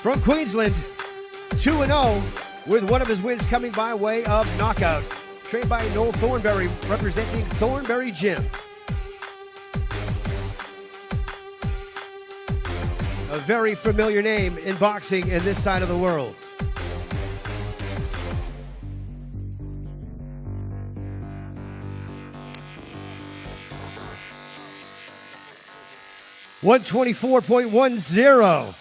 From Queensland, 2-0, with one of his wins coming by way of knockout. Trained by Noel Thornberry, representing Thornberry Gym. A very familiar name in boxing in this side of the world. $124.10.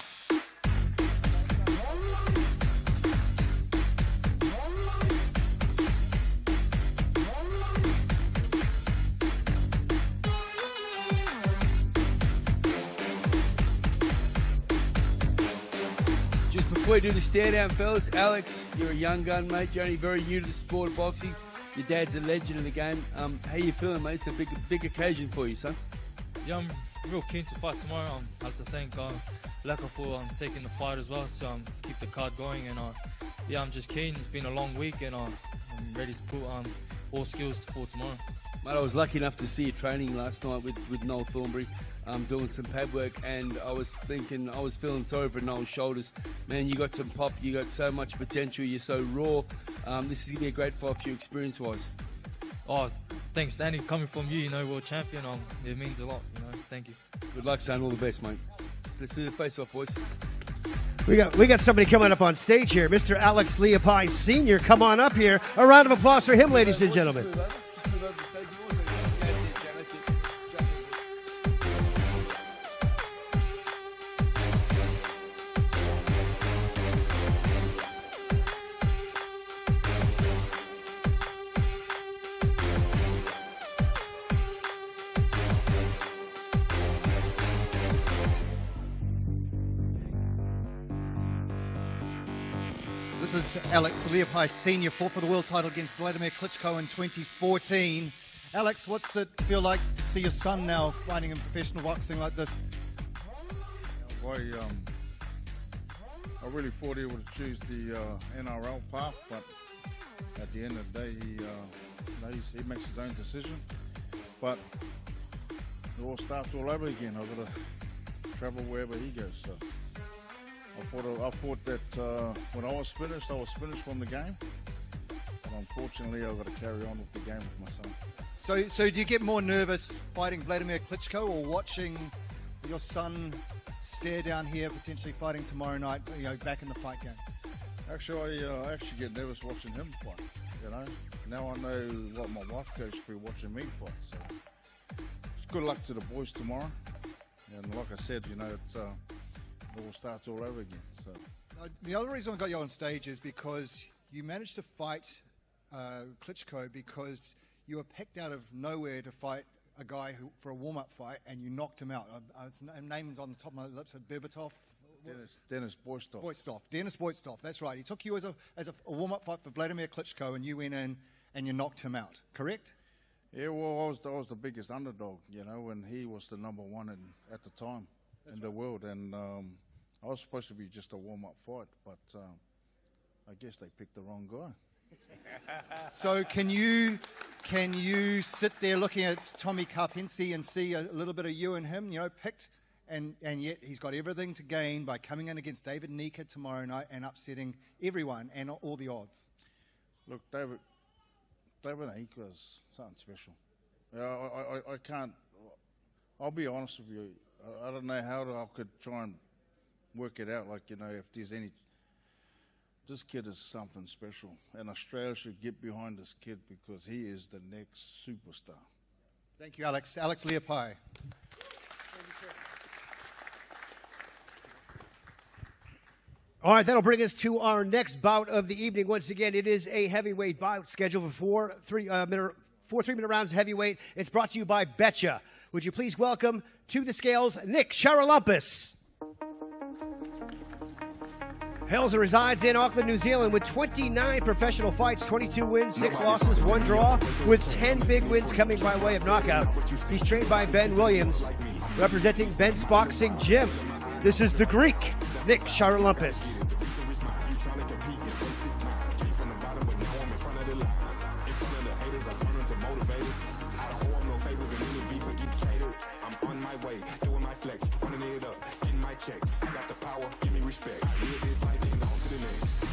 Just before we do the stare down, fellas, Alex, you're a young gun, mate. You're only very new to the sport of boxing. Your dad's a legend in the game. How you feeling, mate? It's a big occasion for you, son. Yeah, I'm real keen to fight tomorrow. I have to thank Laka for taking the fight as well, so keep the card going. And yeah, I'm just keen. It's been a long week, and I'm ready to put all skills for tomorrow. Mate, I was lucky enough to see you training last night with Noel Thornberry, doing some pad work, and I was feeling sorry for Noel's shoulders. Man, you got some pop, you got so much potential, you're so raw. This is going to be a great fight for you experience-wise. Oh, thanks, Danny. Coming from you, world champion, it means a lot, Thank you. Good luck, son. All the best, mate. Let's do the face-off, boys. We got somebody coming up on stage here. Mr. Alex Leopai Sr., come on up here. A round of applause for him, ladies and gentlemen. This is Alex Leopai Sr., fought for the world title against Vladimir Klitschko in 2014. Alex, what's it feel like to see your son now fighting in professional boxing like this? Well, I really thought he would choose the NRL path, but at the end of the day, he makes his own decision. But it all starts all over again. I've got to travel wherever he goes. So I thought that when I was finished from the game. But unfortunately, I've got to carry on with the game with my son. So do you get more nervous fighting Vladimir Klitschko or watching your son stare down here, potentially fighting tomorrow night, back in the fight game? Actually, I actually get nervous watching him fight. Now I know what my wife goes through watching me fight. So good luck to the boys tomorrow. And like I said, it all starts all over again. So the other reason I got you on stage is because you managed to fight Klitschko because you were picked out of nowhere to fight a guy for a warm-up fight, and you knocked him out. His name's on the top of my lips. Berbatov. Dennis Boystoff. Dennis Boystoff. That's right. He took you as a warm-up fight for Vladimir Klitschko, and you went in and you knocked him out. Correct? Yeah. Well, I was the biggest underdog, and he was the number one at the time in the world, and I was supposed to be just a warm-up fight, but I guess they picked the wrong guy. So can you sit there looking at Tommy Karpency and see a little bit of you and him, picked, and yet he's got everything to gain by coming in against David Nyika tomorrow night and upsetting everyone and all the odds? Look, David Nyika is something special. I can't. I'll be honest with you. I don't know how I could try and work it out. If there's any. This kid is something special, and Australia should get behind this kid because he is the next superstar. Thank you, Alex. Alex Leapai. All right, that'll bring us to our next bout of the evening. Once again, it is a heavyweight bout scheduled for 3-minute rounds of heavyweight. It's brought to you by Betcha. Would you please welcome to the scales Nick Charalumpis. Hails and resides in Auckland, New Zealand with 29 professional fights, 22 wins, 6 losses, 1 draw, with 10 big wins coming by way of knockout. He's trained by Ben Williams, representing Ben's Boxing Gym. This is the Greek, Nick Charalumpis. I'm on my way, doing my flex, running it up, getting my checks. I got the power, give me respect. Live this life and on to the next.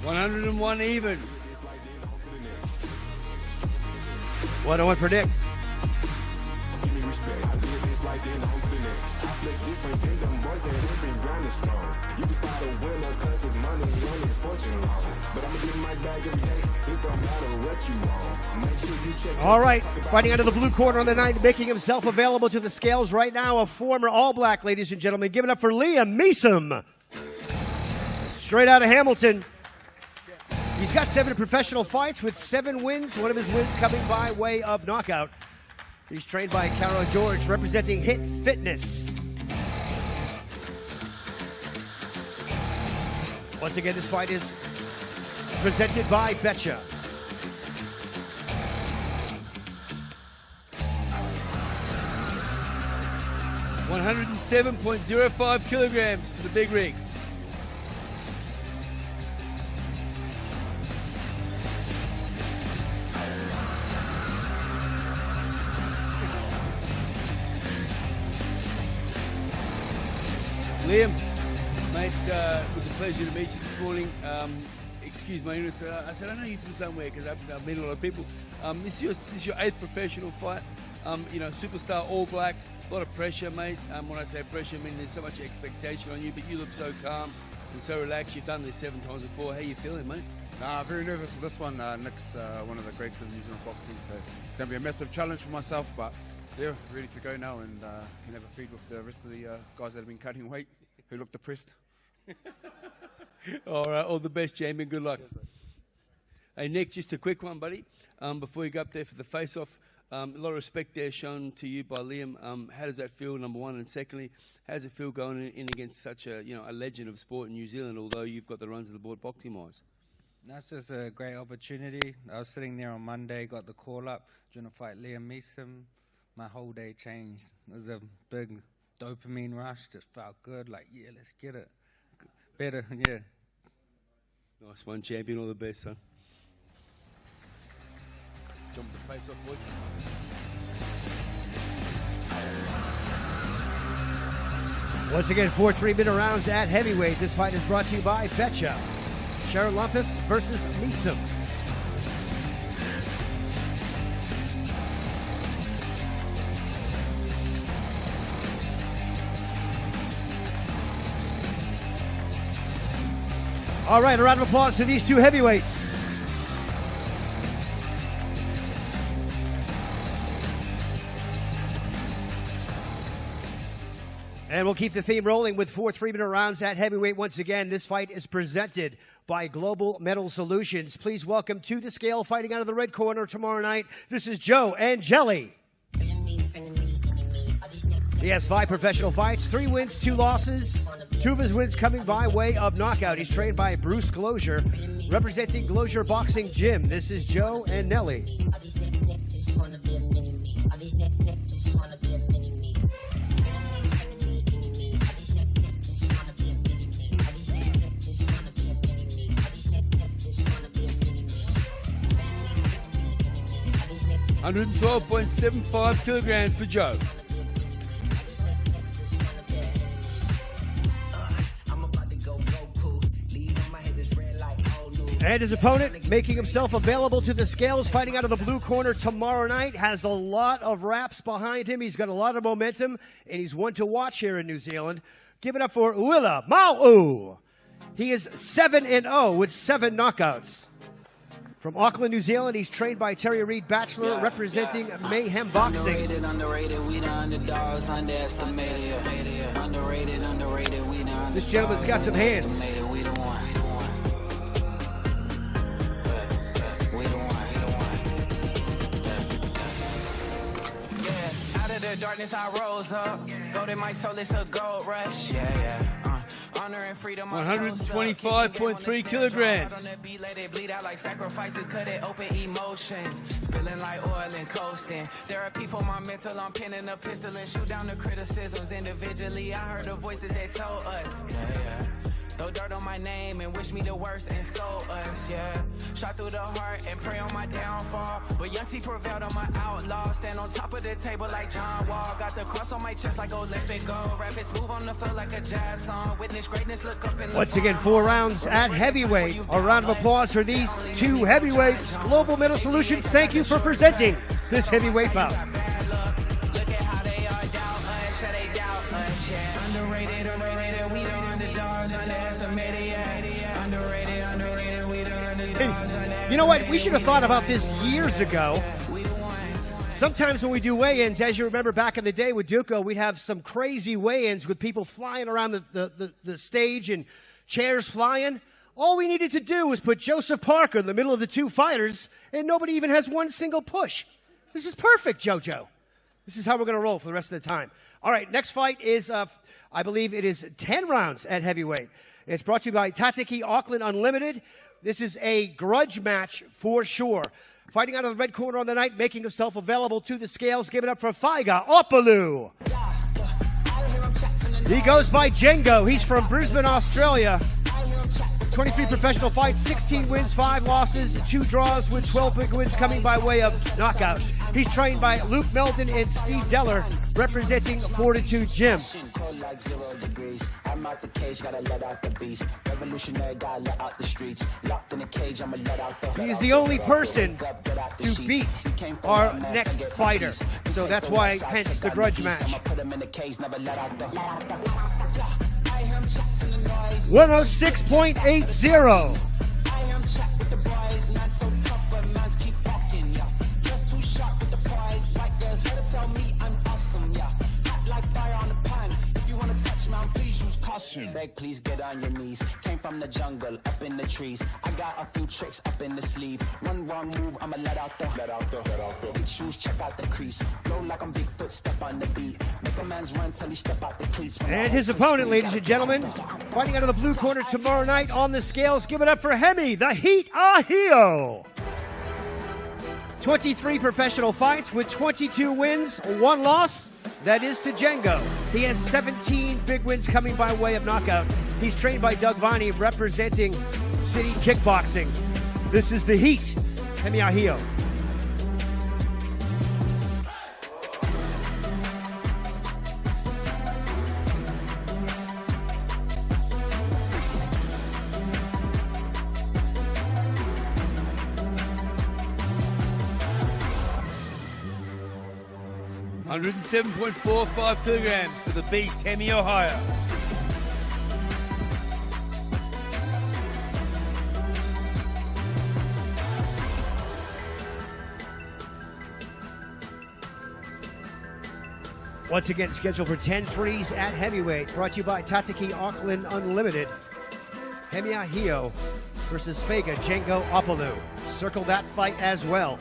101 even. 101 for Nick. Give me respect. I live this life and on to the next. I flex different than them boys that ain't been grinding strong. You can spot a winner cause his money and his fortune long. But I'ma get my bag every day. It don't matter what you want. Make sure you check. All right, fighting out of the blue corner on the night, making himself available to the scales right now, a former All Black, ladies and gentlemen. Give it up for Liam Meeson. Straight out of Hamilton. He's got 7 professional fights with 7 wins, one of his wins coming by way of knockout. He's trained by Caro George, representing Hit Fitness. Once again, this fight is presented by Betcha. $107.05 kilograms for the big rig. Liam, mate, it was a pleasure to meet you this morning. Excuse my ignorance. I said I know you from somewhere because I've met a lot of people. This is your 8th professional fight. Superstar All Black. A lot of pressure, mate. When I say pressure, I mean there's so much expectation on you, but you look so calm and so relaxed. You've done this 7 times before. How you feeling, mate? Very nervous for this one. Nick's one of the greats of New Zealand boxing, so it's going to be a massive challenge for myself, but yeah, ready to go now and can have a feed with the rest of the guys that have been cutting weight who look depressed. All right, all the best, Jamie. Good luck. Hey, Nick, just a quick one, buddy. Before you go up there for the face-off, a lot of respect there shown to you by Liam. How does that feel, number one? And secondly, how does it feel going in against such a legend of sport in New Zealand, although you've got the runs of the board boxing-wise? That's just a great opportunity. I was sitting there on Monday, got the call up, trying to fight Liam Meeson. My whole day changed. It was a big dopamine rush. Just felt good. Like, yeah, let's get it. Better, yeah. Nice one, champion. All the best, son. Jump the face off, boys. Once again, 4 3-minute rounds at heavyweight. This fight is brought to you by Betcha. Sharon Lumpus versus Meeson. All right, a round of applause to these two heavyweights. And we'll keep the theme rolling with 4 3-minute rounds at heavyweight. Once again, this fight is presented by Global Metal Solutions. Please welcome to the scale, fighting out of the red corner tomorrow night. This is Joe and Jelly. He has 5 professional fights, 3 wins, 2 losses. 2 of his wins coming by way of knockout. He's trained by Bruce Glozier, representing Glozier Boxing Gym. This is Joe and Nelly. 112.75 kilograms for Joe. And his opponent, making himself available to the scales, fighting out of the blue corner tomorrow night, has a lot of raps behind him. He's got a lot of momentum, and he's one to watch here in New Zealand. Give it up for Uila Ma'u. He is 7-0 with 7 knockouts. From Auckland, New Zealand, he's trained by Terry Reed Bachelor, representing Mayhem Boxing. This gentleman's got some hands. The darkness I rose up. Gold in my soul, it's a gold rush. Honor and freedom. 125.3 kilograms. Let it bleed out like sacrifices, cut it open emotions. Spilling like oil and coasting. Therapy for my mental, I'm pinning a pistol and shoot down the criticisms individually. I heard the voices that told us. Throw dirt on my name and wish me the worst and scold us, Shot through the heart and pray on my downfall. But Young T prevailed on my outlaw. Stand on top of the table like John Wall. Got the cross on my chest like Olympic gold. Rap it smooth on the floor like a jazz song. Witness greatness, look up and Once again, 4 rounds at heavyweight. A round of applause for these 2 heavyweights. Global Metal Solutions, thank you for presenting this heavyweight bout. You know what? We should have thought about this years ago. Sometimes when we do weigh-ins, as you remember back in the day with Duco, we'd have some crazy weigh-ins with people flying around the stage and chairs flying. All we needed to do was put Joseph Parker in the middle of the 2 fighters, and nobody even has one single push. This is perfect, JoJo. This is how we're going to roll for the rest of the time. All right, next fight is, I believe it is 10 rounds at heavyweight. It's brought to you by Tateki Auckland Unlimited. This is a grudge match for sure. Fighting out of the red corner on the night, making himself available to the scales. Give it up for Faiga Opalu. He goes by Django. He's from Brisbane, Australia. 23 professional fights, 16 wins, 5 losses, 2 draws with 12 big wins coming by way of knockout. He's trained by Luke Meldon and Steve Deller, representing Fortitude Gym. I'm out the cage, gotta let out the beast. Revolutionary, gotta let out the streets. Locked in a cage, I'ma let out the... He is the only person to beat our next fighter. So that's why, hence, the grudge match. 106.80. Beg, please get on your knees. Came from the jungle, up in the trees. I got a few tricks up in the sleeve. One wrong move, I'ma let out the big shoes, check out the crease. Blow like I'm Bigfoot, step on the beat. Make a man's run till he step out the cleats. And his opponent, ladies and gentlemen, fighting out of the blue corner tomorrow night on the scales. Give it up for Hemi, the Heat Ahio. 23 professional fights with 22 wins, 1 loss. That is to Django. He has 17 big wins coming by way of knockout. He's trained by Doug Viney, representing City Kickboxing. This is the Heat. Hemiahio. $107.45 kilograms for the beast, Hemi, Ohio. Once again, scheduled for 10 threes at heavyweight. Brought to you by Tataki Auckland Unlimited. Hemiahio versus Fega Django Opolu. Circle that fight as well.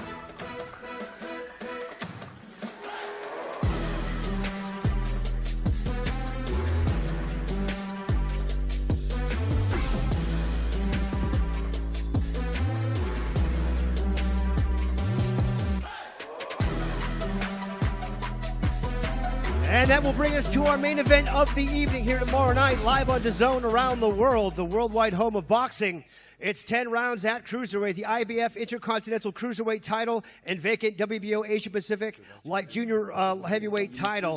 And that will bring us to our main event of the evening here tomorrow night, live on DAZN around the world, the worldwide home of boxing. It's 10 rounds at Cruiserweight, the IBF Intercontinental Cruiserweight title and vacant WBO Asia Pacific Light Junior Heavyweight title.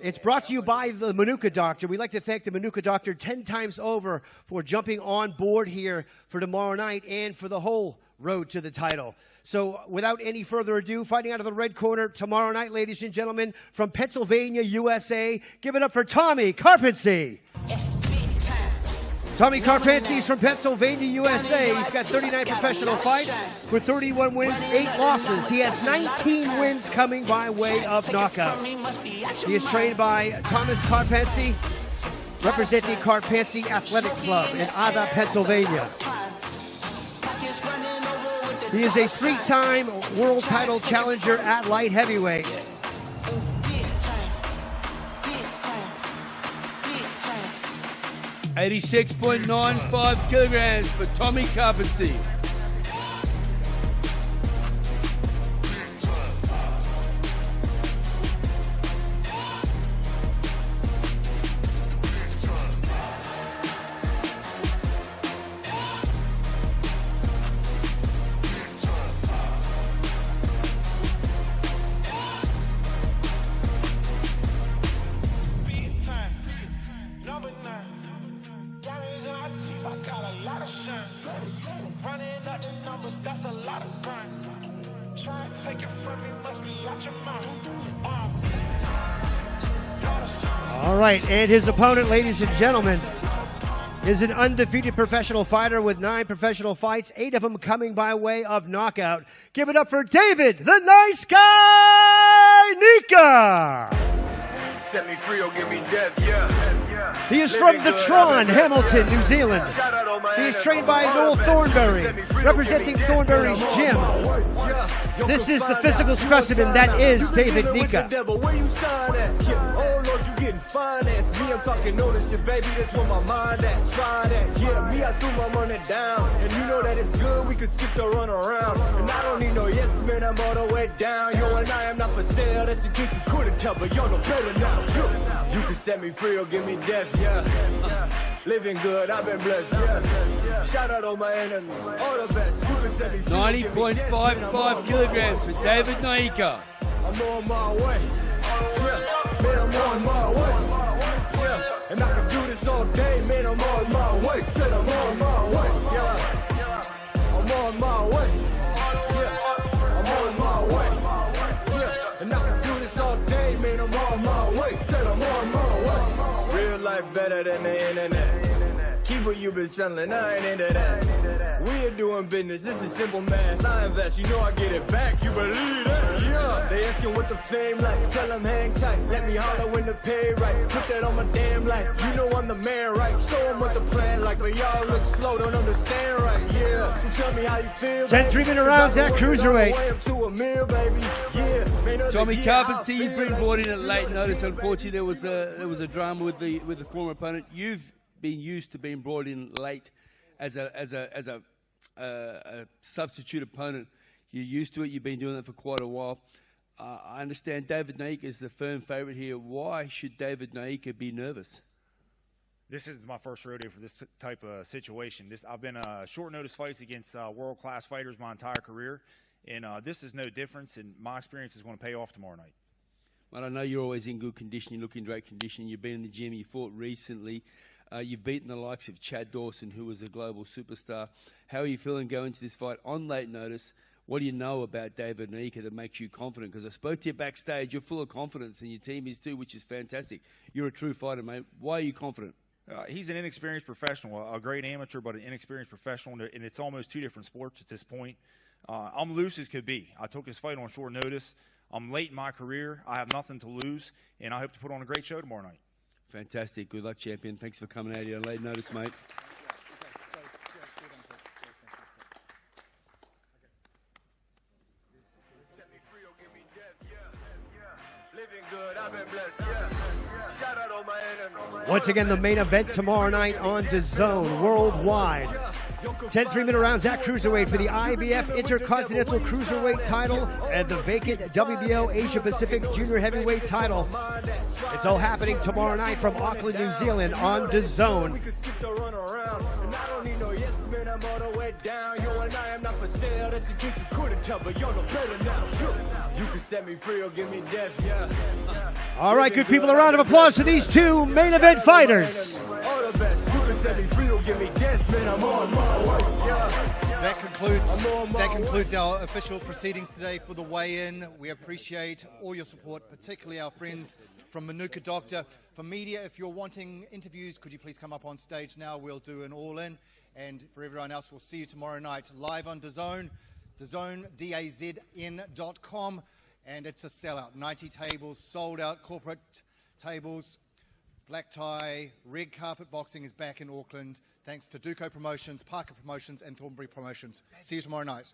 It's brought to you by the Manuka Doctor. We'd like to thank the Manuka Doctor 10 times over for jumping on board here for tomorrow night and for the whole road to the title. So without any further ado, fighting out of the red corner tomorrow night, ladies and gentlemen, from Pennsylvania, USA, give it up for Tommy Karpency. Tommy Karpency is from Pennsylvania, USA. He's got 39 professional fights with 31 wins, 8 losses. He has 19 wins coming by way of knockout. He is trained by Thomas Karpency, representing Karpency Athletic Club in Ada, Pennsylvania. He is a 3-time world title challenger at light heavyweight. $86.95 kilograms for Tommy Karpency. All right, and his opponent, ladies and gentlemen, is an undefeated professional fighter with 9 professional fights, 8 of them coming by way of knockout. Give it up for David, the nice guy, Nyika. Set me free or give me death, yeah. He is from the Tron, Hamilton, New Zealand. He is trained by Noel Thornberry, representing Thornberry's gym. This is the physical specimen that is David Nyika. Oh Lord, you getting financed. Me, I'm talking ownership, baby. That's where my mind at. Try that. Yeah, me, I threw my money down. And you know that it's good. We could skip the run around. And I don't need no yes, man. I'm all the way down. Yo, and I am not for sale. That's in case you couldn't tell, but y'all know better now. You can set me free or give me death, yeah. Living good, I've been blessed, yeah. Shout out all my enemies, all the best. You can set me free. 90.55 kilograms for David Nyika. I'm on my way. Yeah, man, I'm on my way. Yeah, and I can do this all day, man. I'm on my way. Said I'm on my way. Yeah, I'm on my way. Yeah, I'm on my way. Yeah, and I can do this all day, man. I'm on my way. Said I'm on my way. Real life better than the internet. Keep what you been selling, I ain't into that. We are doing business, this is simple math. I invest, you know I get it back, you believe that? Yeah. They asking what the fame like, tell them hang tight. Let me holler when the pay right. Put that on my damn life, you know I'm the man, right? Show them what the plan like, but y'all look slow, don't understand, right? Yeah, so tell me how you feel. 10 3-minute rounds at Cruiserweight. Tommy Karpency, you've been brought in at late notice. Unfortunately, there was a drama with the former opponent. You've been used to being brought in late as a substitute opponent. You're used to it. You've been doing it for quite a while. I understand David Nyika is the firm favourite here. Why should David Nyika be nervous? This is my first rodeo for this type of situation. I've been short notice fights against world-class fighters my entire career, and this is no difference, and my experience is going to pay off tomorrow night. Well, I know you're always in good condition. You look in great condition. You've been in the gym. You fought recently. You've beaten the likes of Chad Dawson, who was a global superstar. How are you feeling going into this fight on late notice? What do you know about David Nyika that makes you confident? Because I spoke to you backstage. You're full of confidence, and your team is too, which is fantastic. You're a true fighter, mate. Why are you confident? He's an inexperienced professional, a great amateur, but an inexperienced professional, and it's almost two different sports at this point. I'm loose as could be. I took his fight on short notice. I'm late in my career. I have nothing to lose, and I hope to put on a great show tomorrow night. Fantastic. Good luck, champion. Thanks for coming out here on late notice, mate. Once again, the main event tomorrow night on DAZN worldwide. 10 3-minute rounds at cruiserweight for the IBF Intercontinental Cruiserweight title and the vacant WBO Asia Pacific Junior Heavyweight title. It's all happening tomorrow night from Auckland, New Zealand on DAZN. You can set me free or give me death, yeah. All right, good people, a round of applause for these two main event fighters. All the best. You can set me free or give me death, man. I'm on my way, yeah. That concludes our official proceedings today for the weigh-in. We appreciate all your support, particularly our friends from Manuka Doctor. For media, if you're wanting interviews, could you please come up on stage now? We'll do an all-in. And for everyone else, we'll see you tomorrow night live on DAZN, DAZN, DAZN.com. And it's a sellout. 90 tables, sold out corporate tables. Black Tie, red carpet boxing is back in Auckland. Thanks to Duco Promotions, Parker Promotions, and Thornbury Promotions. See you tomorrow night.